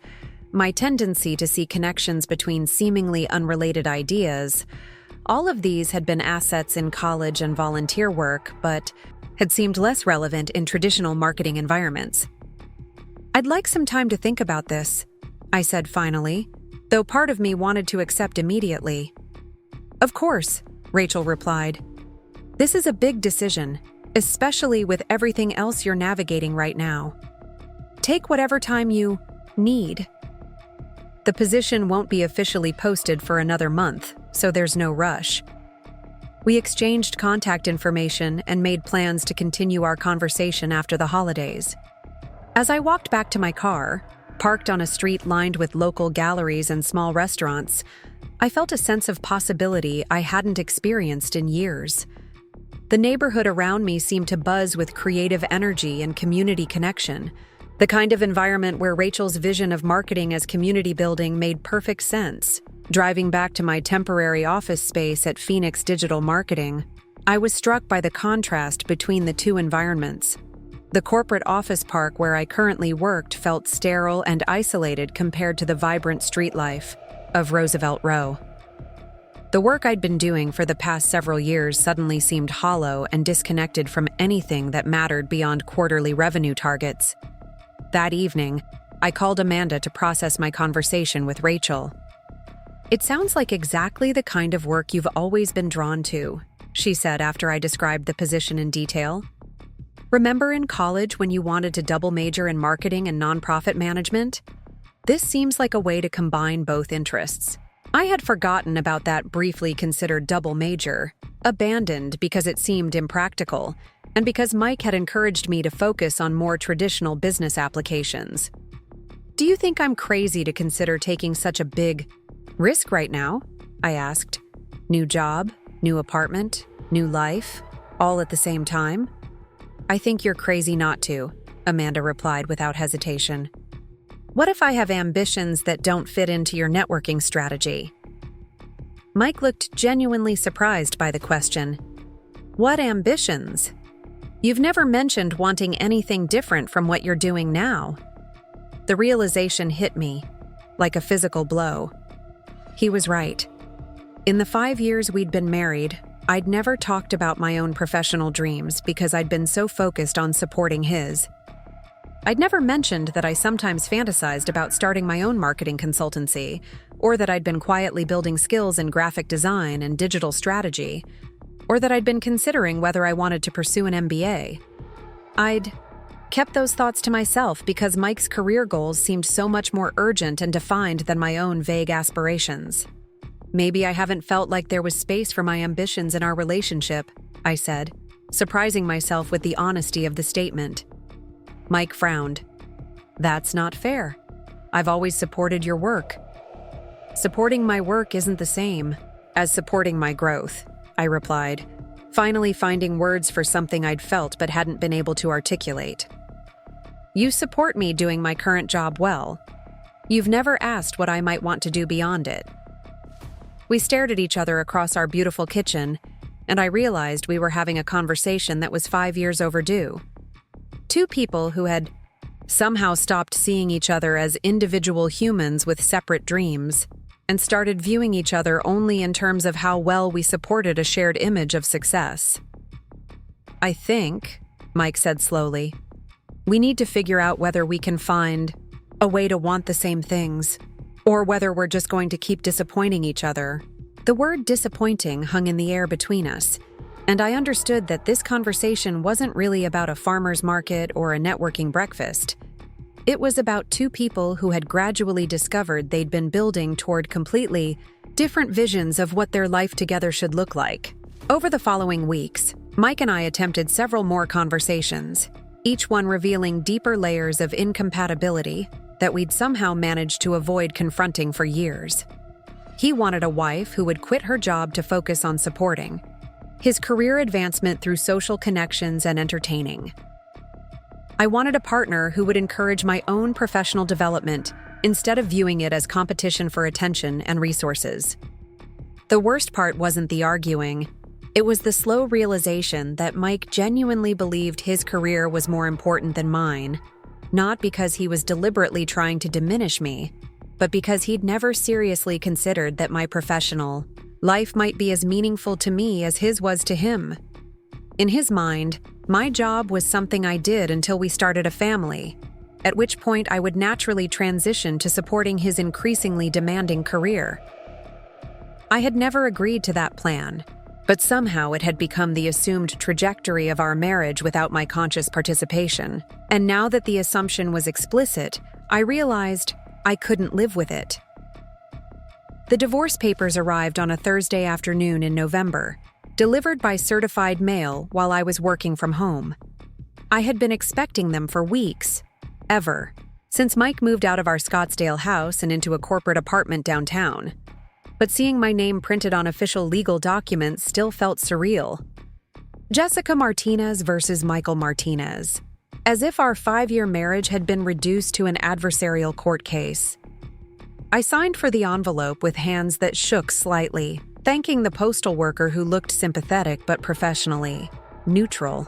my tendency to see connections between seemingly unrelated ideas, all of these had been assets in college and volunteer work, but had seemed less relevant in traditional marketing environments. "I'd like some time to think about this," I said finally, though part of me wanted to accept immediately. "Of course," Rachel replied. "This is a big decision, especially with everything else you're navigating right now. Take whatever time you need. The position won't be officially posted for another month, so there's no rush." We exchanged contact information and made plans to continue our conversation after the holidays. As I walked back to my car, parked on a street lined with local galleries and small restaurants, I felt a sense of possibility I hadn't experienced in years. The neighborhood around me seemed to buzz with creative energy and community connection, the kind of environment where Rachel's vision of marketing as community building made perfect sense. Driving back to my temporary office space at Phoenix Digital Marketing, I was struck by the contrast between the two environments. The corporate office park where I currently worked felt sterile and isolated compared to the vibrant street life of Roosevelt Row. The work I'd been doing for the past several years suddenly seemed hollow and disconnected from anything that mattered beyond quarterly revenue targets. That evening, I called Amanda to process my conversation with Rachel. "It sounds like exactly the kind of work you've always been drawn to," she said after I described the position in detail. "Remember in college when you wanted to double major in marketing and nonprofit management? This seems like a way to combine both interests." I had forgotten about that briefly considered double major, abandoned because it seemed impractical, and because Mike had encouraged me to focus on more traditional business applications. "Do you think I'm crazy to consider taking such a big risk right now?" I asked. "New job, new apartment, new life, all at the same time?" "I think you're crazy not to," Amanda replied without hesitation. "What if I have ambitions that don't fit into your networking strategy?" Mike looked genuinely surprised by the question. "What ambitions? You've never mentioned wanting anything different from what you're doing now." The realization hit me, like a physical blow. He was right. In the 5 years we'd been married, I'd never talked about my own professional dreams because I'd been so focused on supporting his. I'd never mentioned that I sometimes fantasized about starting my own marketing consultancy, or that I'd been quietly building skills in graphic design and digital strategy, or that I'd been considering whether I wanted to pursue an MBA. I'd kept those thoughts to myself because Mike's career goals seemed so much more urgent and defined than my own vague aspirations. "Maybe I haven't felt like there was space for my ambitions in our relationship," I said, surprising myself with the honesty of the statement. Mike frowned. "That's not fair. I've always supported your work." "Supporting my work isn't the same as supporting my growth," I replied, finally finding words for something I'd felt but hadn't been able to articulate. "You support me doing my current job well. You've never asked what I might want to do beyond it." We stared at each other across our beautiful kitchen, and I realized we were having a conversation that was 5 years overdue. Two people who had somehow stopped seeing each other as individual humans with separate dreams and started viewing each other only in terms of how well we supported a shared image of success. "I think," Mike said slowly, "we need to figure out whether we can find a way to want the same things, or whether we're just going to keep disappointing each other." The word disappointing hung in the air between us, and I understood that this conversation wasn't really about a farmer's market or a networking breakfast. It was about two people who had gradually discovered they'd been building toward completely different visions of what their life together should look like. Over the following weeks, Mike and I attempted several more conversations, each one revealing deeper layers of incompatibility that we'd somehow managed to avoid confronting for years. He wanted a wife who would quit her job to focus on supporting his career advancement through social connections and entertaining. I wanted a partner who would encourage my own professional development instead of viewing it as competition for attention and resources. The worst part wasn't the arguing. It was the slow realization that Mike genuinely believed his career was more important than mine, not because he was deliberately trying to diminish me, but because he'd never seriously considered that my professional life might be as meaningful to me as his was to him. In his mind, my job was something I did until we started a family, at which point I would naturally transition to supporting his increasingly demanding career. I had never agreed to that plan, but somehow it had become the assumed trajectory of our marriage without my conscious participation. And now that the assumption was explicit, I realized I couldn't live with it. The divorce papers arrived on a Thursday afternoon in November, delivered by certified mail while I was working from home. I had been expecting them for weeks, since Mike moved out of our Scottsdale house and into a corporate apartment downtown. But seeing my name printed on official legal documents still felt surreal. Jessica Martinez versus Michael Martinez. As if our 5-year marriage had been reduced to an adversarial court case. I signed for the envelope with hands that shook slightly, thanking the postal worker who looked sympathetic but professionally neutral.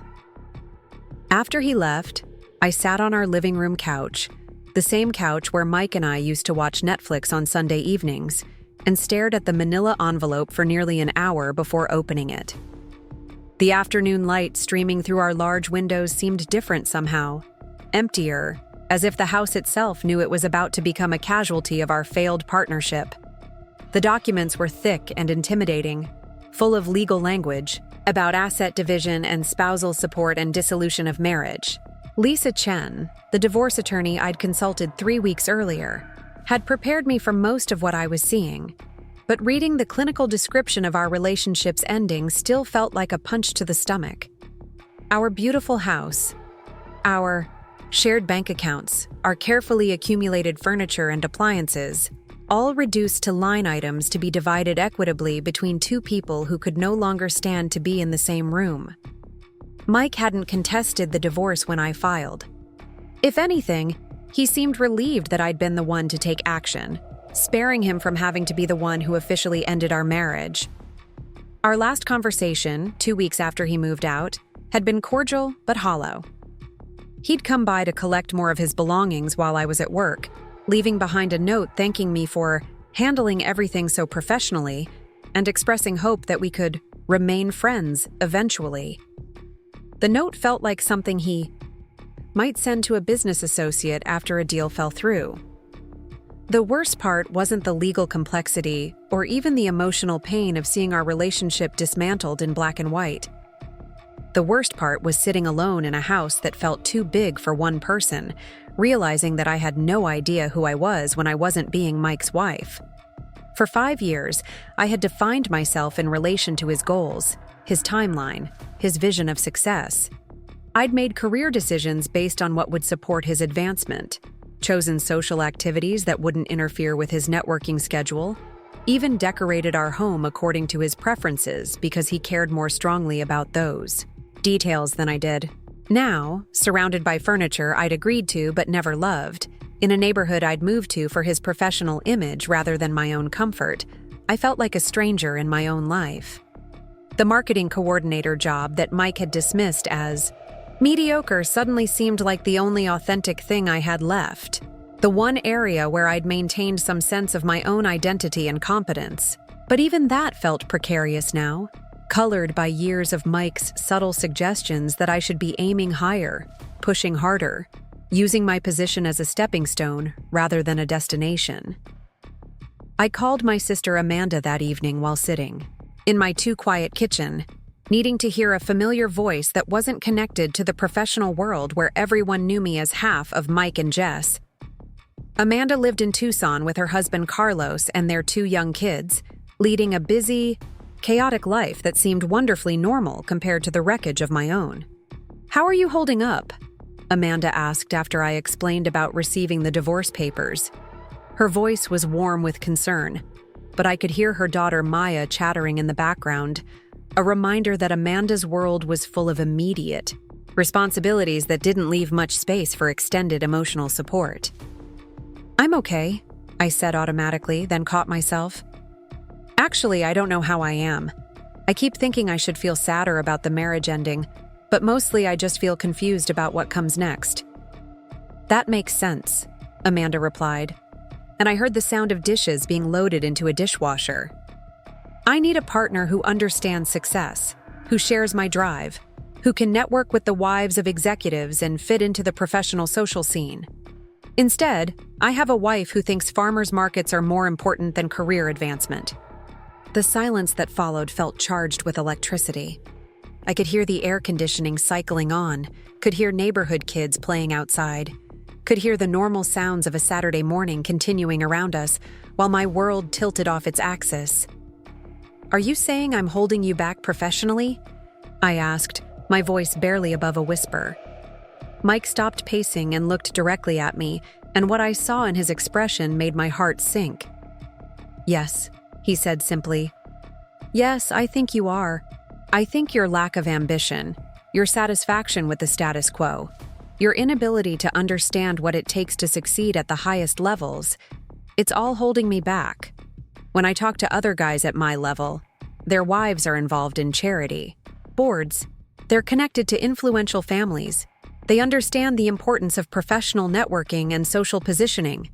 After he left, I sat on our living room couch, the same couch where Mike and I used to watch Netflix on Sunday evenings, and stared at the manila envelope for nearly an hour before opening it. The afternoon light streaming through our large windows seemed different somehow, emptier, as if the house itself knew it was about to become a casualty of our failed partnership. The documents were thick and intimidating, full of legal language about asset division and spousal support and dissolution of marriage. Lisa Chen, the divorce attorney I'd consulted 3 weeks earlier, had prepared me for most of what I was seeing, but reading the clinical description of our relationship's ending still felt like a punch to the stomach. Our beautiful house, our shared bank accounts, our carefully accumulated furniture and appliances, all reduced to line items to be divided equitably between two people who could no longer stand to be in the same room. Mike hadn't contested the divorce when I filed. If anything, he seemed relieved that I'd been the one to take action, sparing him from having to be the one who officially ended our marriage. Our last conversation, 2 weeks after he moved out, had been cordial but hollow. He'd come by to collect more of his belongings while I was at work, leaving behind a note thanking me for handling everything so professionally and expressing hope that we could remain friends eventually. The note felt like something he might send to a business associate after a deal fell through. The worst part wasn't the legal complexity or even the emotional pain of seeing our relationship dismantled in black and white. The worst part was sitting alone in a house that felt too big for one person, realizing that I had no idea who I was when I wasn't being Mike's wife. For 5 years, I had defined myself in relation to his goals, his timeline, his vision of success. I'd made career decisions based on what would support his advancement, chosen social activities that wouldn't interfere with his networking schedule, even decorated our home according to his preferences because he cared more strongly about those details than I did. Now, surrounded by furniture I'd agreed to but never loved, in a neighborhood I'd moved to for his professional image rather than my own comfort, I felt like a stranger in my own life. The marketing coordinator job that Mike had dismissed as mediocre suddenly seemed like the only authentic thing I had left, the one area where I'd maintained some sense of my own identity and competence. But even that felt precarious now, colored by years of Mike's subtle suggestions that I should be aiming higher, pushing harder, using my position as a stepping stone rather than a destination. I called my sister Amanda that evening while sitting in my too quiet kitchen, needing to hear a familiar voice that wasn't connected to the professional world where everyone knew me as half of Mike and Jess. Amanda lived in Tucson with her husband Carlos and their 2 young kids, leading a busy, chaotic life that seemed wonderfully normal compared to the wreckage of my own. "How are you holding up?" Amanda asked after I explained about receiving the divorce papers. Her voice was warm with concern, but I could hear her daughter Maya chattering in the background, a reminder that Amanda's world was full of immediate responsibilities that didn't leave much space for extended emotional support. "I'm okay," I said automatically, then caught myself. "Actually, I don't know how I am. I keep thinking I should feel sadder about the marriage ending, but mostly I just feel confused about what comes next." "That makes sense," Amanda replied, and I heard the sound of dishes being loaded into a dishwasher. "I need a partner who understands success, who shares my drive, who can network with the wives of executives and fit into the professional social scene. Instead, I have a wife who thinks farmers markets are more important than career advancement." The silence that followed felt charged with electricity. I could hear the air conditioning cycling on, could hear neighborhood kids playing outside, could hear the normal sounds of a Saturday morning continuing around us while my world tilted off its axis. "Are you saying I'm holding you back professionally?" I asked, my voice barely above a whisper. Mike stopped pacing and looked directly at me, and what I saw in his expression made my heart sink. "Yes," he said simply. "Yes, I think you are. I think your lack of ambition, your satisfaction with the status quo, your inability to understand what it takes to succeed at the highest levels, it's all holding me back. When I talk to other guys at my level, their wives are involved in charity, boards, they're connected to influential families. They understand the importance of professional networking and social positioning.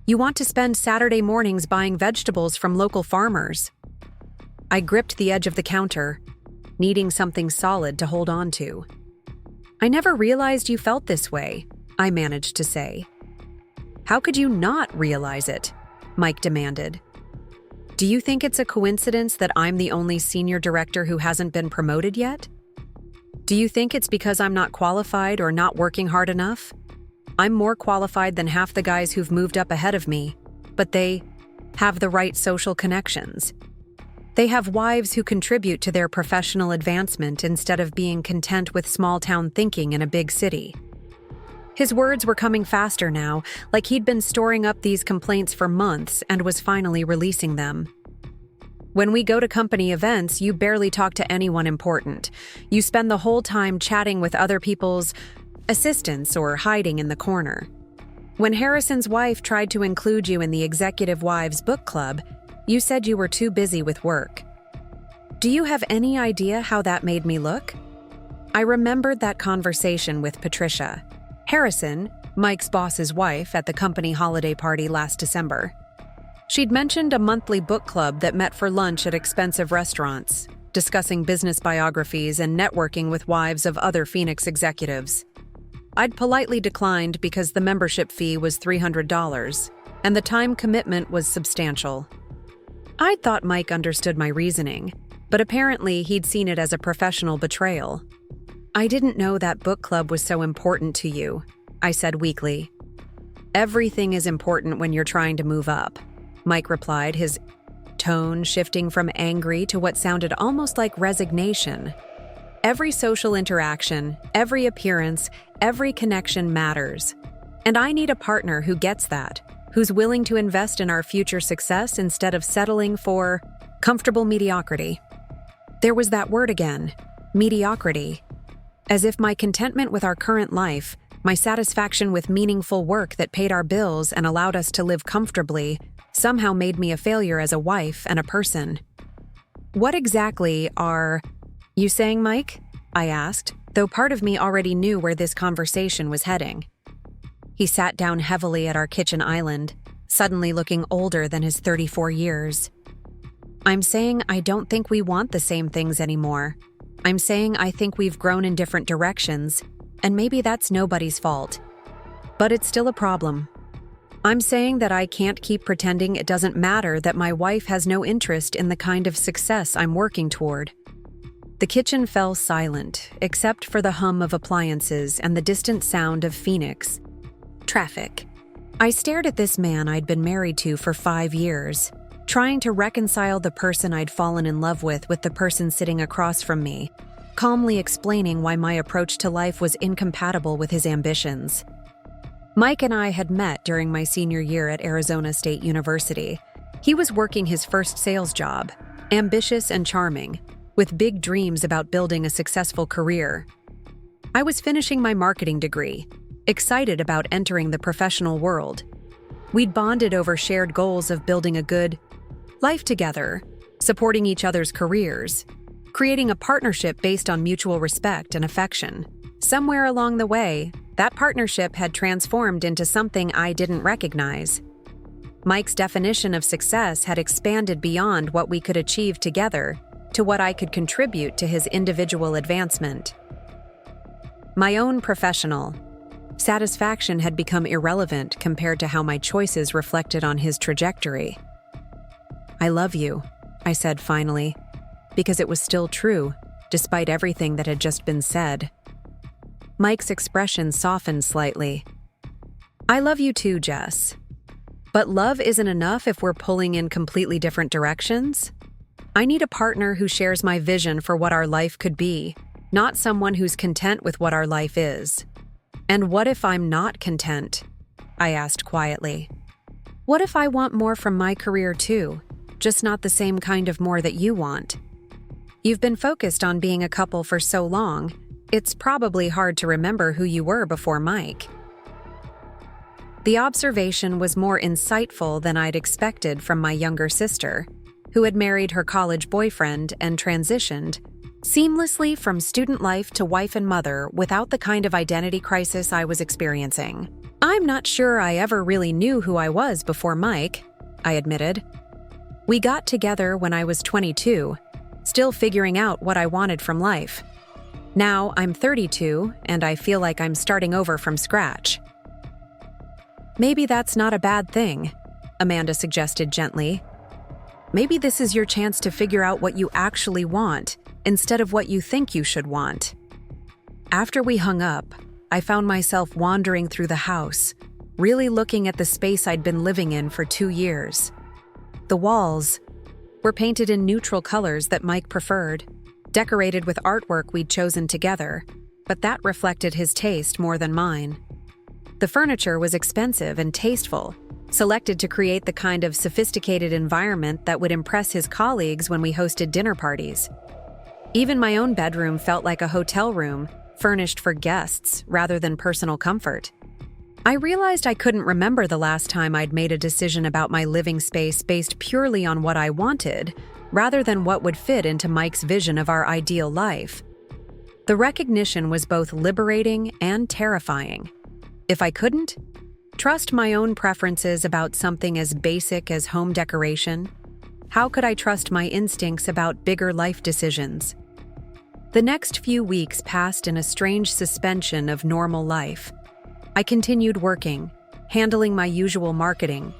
You want to spend Saturday mornings buying vegetables from local farmers." I gripped the edge of the counter, needing something solid to hold on to. "I never realized you felt this way," I managed to say. "How could you not realize it?" Mike demanded. "Do you think it's a coincidence that I'm the only senior director who hasn't been promoted yet? Do you think it's because I'm not qualified or not working hard enough? I'm more qualified than half the guys who've moved up ahead of me, but they have the right social connections. They have wives who contribute to their professional advancement instead of being content with small-town thinking in a big city." His words were coming faster now, like he'd been storing up these complaints for months and was finally releasing them. "When we go to company events, you barely talk to anyone important. You spend the whole time chatting with other people's assistants or hiding in the corner. When Harrison's wife tried to include you in the Executive Wives Book Club, you said you were too busy with work. Do you have any idea how that made me look?" I remembered that conversation with Patricia, Harrison, Mike's boss's wife, at the company holiday party last December. She'd mentioned a monthly book club that met for lunch at expensive restaurants, discussing business biographies and networking with wives of other Phoenix executives. I'd politely declined because the membership fee was $300, and the time commitment was substantial. I'd thought Mike understood my reasoning, but apparently he'd seen it as a professional betrayal. "I didn't know that book club was so important to you," I said weakly. "Everything is important when you're trying to move up," Mike replied, his tone shifting from angry to what sounded almost like resignation. "Every social interaction, every appearance, every connection matters. And I need a partner who gets that, who's willing to invest in our future success instead of settling for comfortable mediocrity." There was that word again, mediocrity. As if my contentment with our current life, my satisfaction with meaningful work that paid our bills and allowed us to live comfortably, somehow made me a failure as a wife and a person. "What exactly are you saying, Mike?" I asked, though part of me already knew where this conversation was heading. He sat down heavily at our kitchen island, suddenly looking older than his 34 years. "I'm saying I don't think we want the same things anymore. I'm saying I think we've grown in different directions, and maybe that's nobody's fault. But it's still a problem. I'm saying that I can't keep pretending it doesn't matter that my wife has no interest in the kind of success I'm working toward." The kitchen fell silent, except for the hum of appliances and the distant sound of Phoenix traffic. I stared at this man I'd been married to for 5 years, trying to reconcile the person I'd fallen in love with the person sitting across from me, calmly explaining why my approach to life was incompatible with his ambitions. Mike and I had met during my senior year at Arizona State University. He was working his first sales job, ambitious and charming, with big dreams about building a successful career. I was finishing my marketing degree, excited about entering the professional world. We'd bonded over shared goals of building a good life together, supporting each other's careers, creating a partnership based on mutual respect and affection. Somewhere along the way, that partnership had transformed into something I didn't recognize. Mike's definition of success had expanded beyond what we could achieve together to what I could contribute to his individual advancement. My own professional satisfaction had become irrelevant compared to how my choices reflected on his trajectory. "I love you," I said finally, because it was still true, despite everything that had just been said. Mike's expression softened slightly. "I love you too, Jess. But love isn't enough if we're pulling in completely different directions. I need a partner who shares my vision for what our life could be, not someone who's content with what our life is." "And what if I'm not content?" I asked quietly. "What if I want more from my career too, just not the same kind of more that you want? You've been focused on being a couple for so long, it's probably hard to remember who you were before Mike." The observation was more insightful than I'd expected from my younger sister, who had married her college boyfriend and transitioned seamlessly from student life to wife and mother without the kind of identity crisis I was experiencing. "I'm not sure I ever really knew who I was before Mike," I admitted. "We got together when I was 22, still figuring out what I wanted from life. Now I'm 32, and I feel like I'm starting over from scratch." "Maybe that's not a bad thing," Amanda suggested gently. "Maybe this is your chance to figure out what you actually want, instead of what you think you should want." After we hung up, I found myself wandering through the house, really looking at the space I'd been living in for 2 years. The walls were painted in neutral colors that Mike preferred, decorated with artwork we'd chosen together, but that reflected his taste more than mine. The furniture was expensive and tasteful, selected to create the kind of sophisticated environment that would impress his colleagues when we hosted dinner parties. Even my own bedroom felt like a hotel room, furnished for guests rather than personal comfort. I realized I couldn't remember the last time I'd made a decision about my living space based purely on what I wanted, rather than what would fit into Mike's vision of our ideal life. The recognition was both liberating and terrifying. If I couldn't trust my own preferences about something as basic as home decoration, how could I trust my instincts about bigger life decisions? The next few weeks passed in a strange suspension of normal life. I continued working, handling my usual marketing,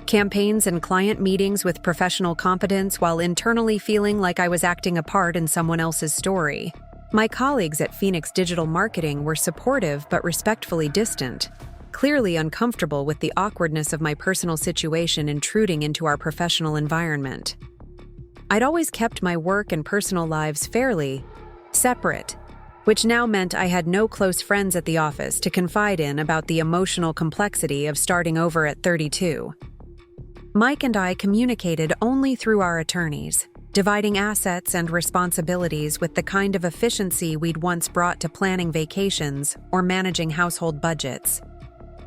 campaigns and client meetings with professional competence while internally feeling like I was acting a part in someone else's story. My colleagues at Phoenix Digital Marketing were supportive but respectfully distant, clearly uncomfortable with the awkwardness of my personal situation intruding into our professional environment. I'd always kept my work and personal lives fairly separate, which now meant I had no close friends at the office to confide in about the emotional complexity of starting over at 32. Mike and I communicated only through our attorneys, dividing assets and responsibilities with the kind of efficiency we'd once brought to planning vacations or managing household budgets.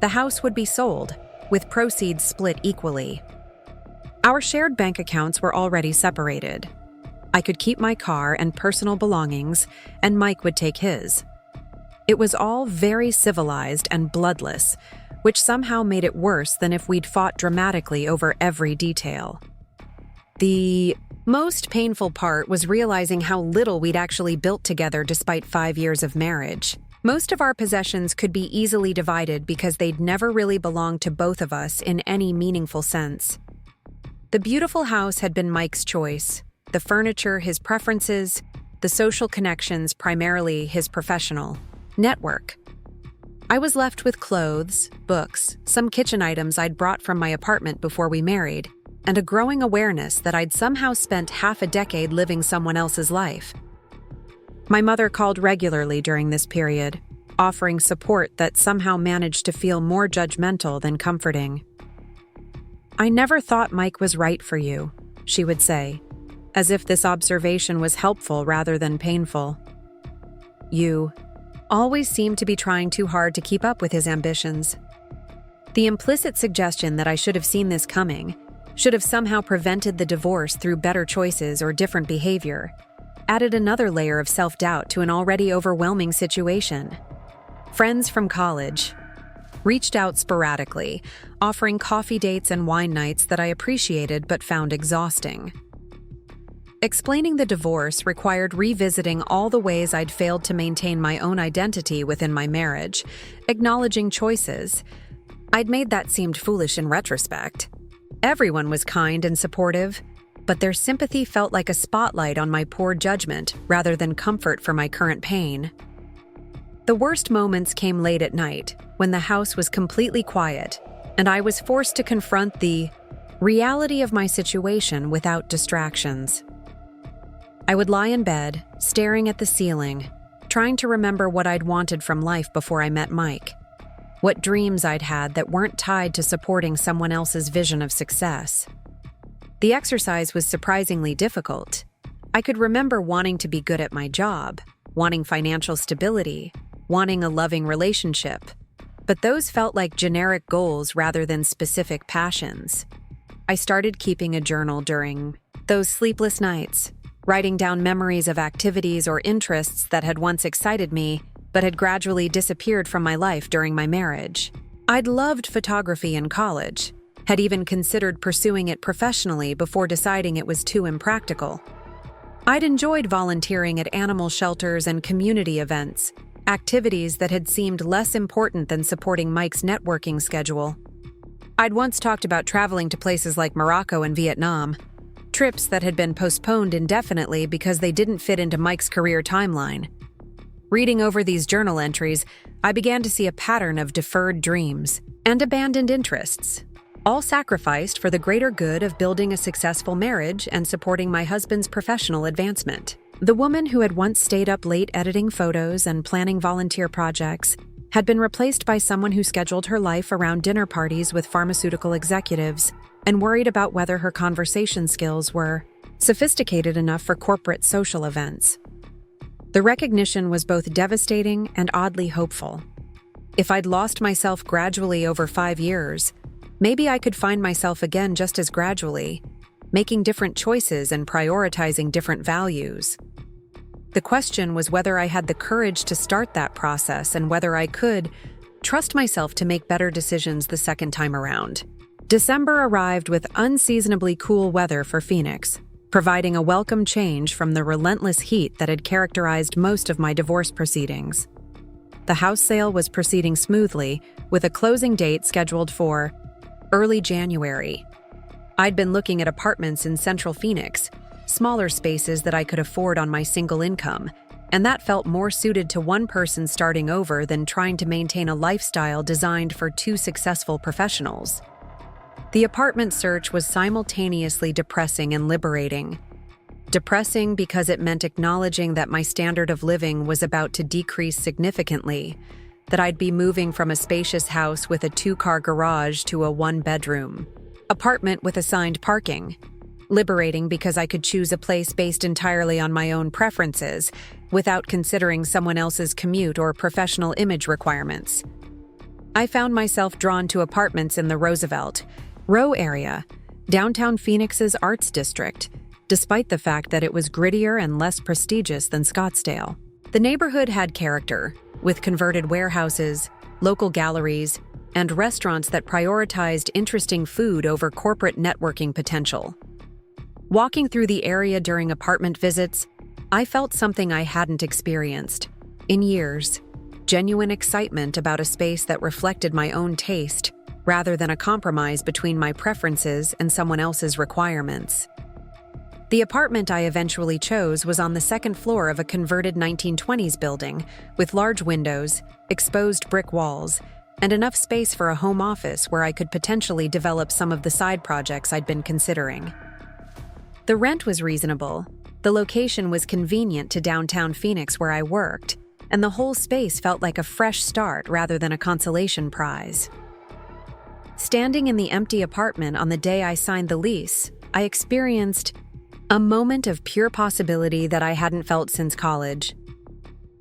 The house would be sold, with proceeds split equally. Our shared bank accounts were already separated. I could keep my car and personal belongings, and Mike would take his. It was all very civilized and bloodless, which somehow made it worse than if we'd fought dramatically over every detail. The most painful part was realizing how little we'd actually built together despite 5 years of marriage. Most of our possessions could be easily divided because they'd never really belonged to both of us in any meaningful sense. The beautiful house had been Mike's choice, the furniture his preferences, the social connections, primarily his professional network. I was left with clothes, books, some kitchen items I'd brought from my apartment before we married, and a growing awareness that I'd somehow spent half a decade living someone else's life. My mother called regularly during this period, offering support that somehow managed to feel more judgmental than comforting. "I never thought Mike was right for you," she would say, as if this observation was helpful rather than painful. "You always seemed to be trying too hard to keep up with his ambitions." The implicit suggestion that I should have seen this coming, should have somehow prevented the divorce through better choices or different behavior, added another layer of self-doubt to an already overwhelming situation. Friends from college reached out sporadically, offering coffee dates and wine nights that I appreciated but found exhausting. Explaining the divorce required revisiting all the ways I'd failed to maintain my own identity within my marriage, acknowledging choices I'd made that seemed foolish in retrospect. Everyone was kind and supportive, but their sympathy felt like a spotlight on my poor judgment rather than comfort for my current pain. The worst moments came late at night, when the house was completely quiet, and I was forced to confront the reality of my situation without distractions. I would lie in bed, staring at the ceiling, trying to remember what I'd wanted from life before I met Mike, what dreams I'd had that weren't tied to supporting someone else's vision of success. The exercise was surprisingly difficult. I could remember wanting to be good at my job, wanting financial stability, wanting a loving relationship, but those felt like generic goals rather than specific passions. I started keeping a journal during those sleepless nights, writing down memories of activities or interests that had once excited me but had gradually disappeared from my life during my marriage. I'd loved photography in college, had even considered pursuing it professionally before deciding it was too impractical. I'd enjoyed volunteering at animal shelters and community events, activities that had seemed less important than supporting Mike's networking schedule. I'd once talked about traveling to places like Morocco and Vietnam, trips that had been postponed indefinitely because they didn't fit into Mike's career timeline. Reading over these journal entries, I began to see a pattern of deferred dreams and abandoned interests, all sacrificed for the greater good of building a successful marriage and supporting my husband's professional advancement. The woman who had once stayed up late editing photos and planning volunteer projects had been replaced by someone who scheduled her life around dinner parties with pharmaceutical executives and worried about whether her conversation skills were sophisticated enough for corporate social events. The recognition was both devastating and oddly hopeful. If I'd lost myself gradually over 5 years, maybe I could find myself again just as gradually, making different choices and prioritizing different values. The question was whether I had the courage to start that process and whether I could trust myself to make better decisions the second time around. December arrived with unseasonably cool weather for Phoenix, providing a welcome change from the relentless heat that had characterized most of my divorce proceedings. The house sale was proceeding smoothly, with a closing date scheduled for early January. I'd been looking at apartments in central Phoenix, smaller spaces that I could afford on my single income, and that felt more suited to one person starting over than trying to maintain a lifestyle designed for two successful professionals. The apartment search was simultaneously depressing and liberating. Depressing because it meant acknowledging that my standard of living was about to decrease significantly, that I'd be moving from a spacious house with a 2-car garage to a 1-bedroom apartment with assigned parking. Liberating because I could choose a place based entirely on my own preferences, without considering someone else's commute or professional image requirements. I found myself drawn to apartments in the Roosevelt Row area, downtown Phoenix's arts district, despite the fact that it was grittier and less prestigious than Scottsdale. The neighborhood had character, with converted warehouses, local galleries, and restaurants that prioritized interesting food over corporate networking potential. Walking through the area during apartment visits, I felt something I hadn't experienced in years: genuine excitement about a space that reflected my own taste, rather than a compromise between my preferences and someone else's requirements. The apartment I eventually chose was on the second floor of a converted 1920s building, with large windows, exposed brick walls, and enough space for a home office where I could potentially develop some of the side projects I'd been considering. The rent was reasonable, the location was convenient to downtown Phoenix where I worked, and the whole space felt like a fresh start rather than a consolation prize. Standing in the empty apartment on the day I signed the lease, I experienced a moment of pure possibility that I hadn't felt since college.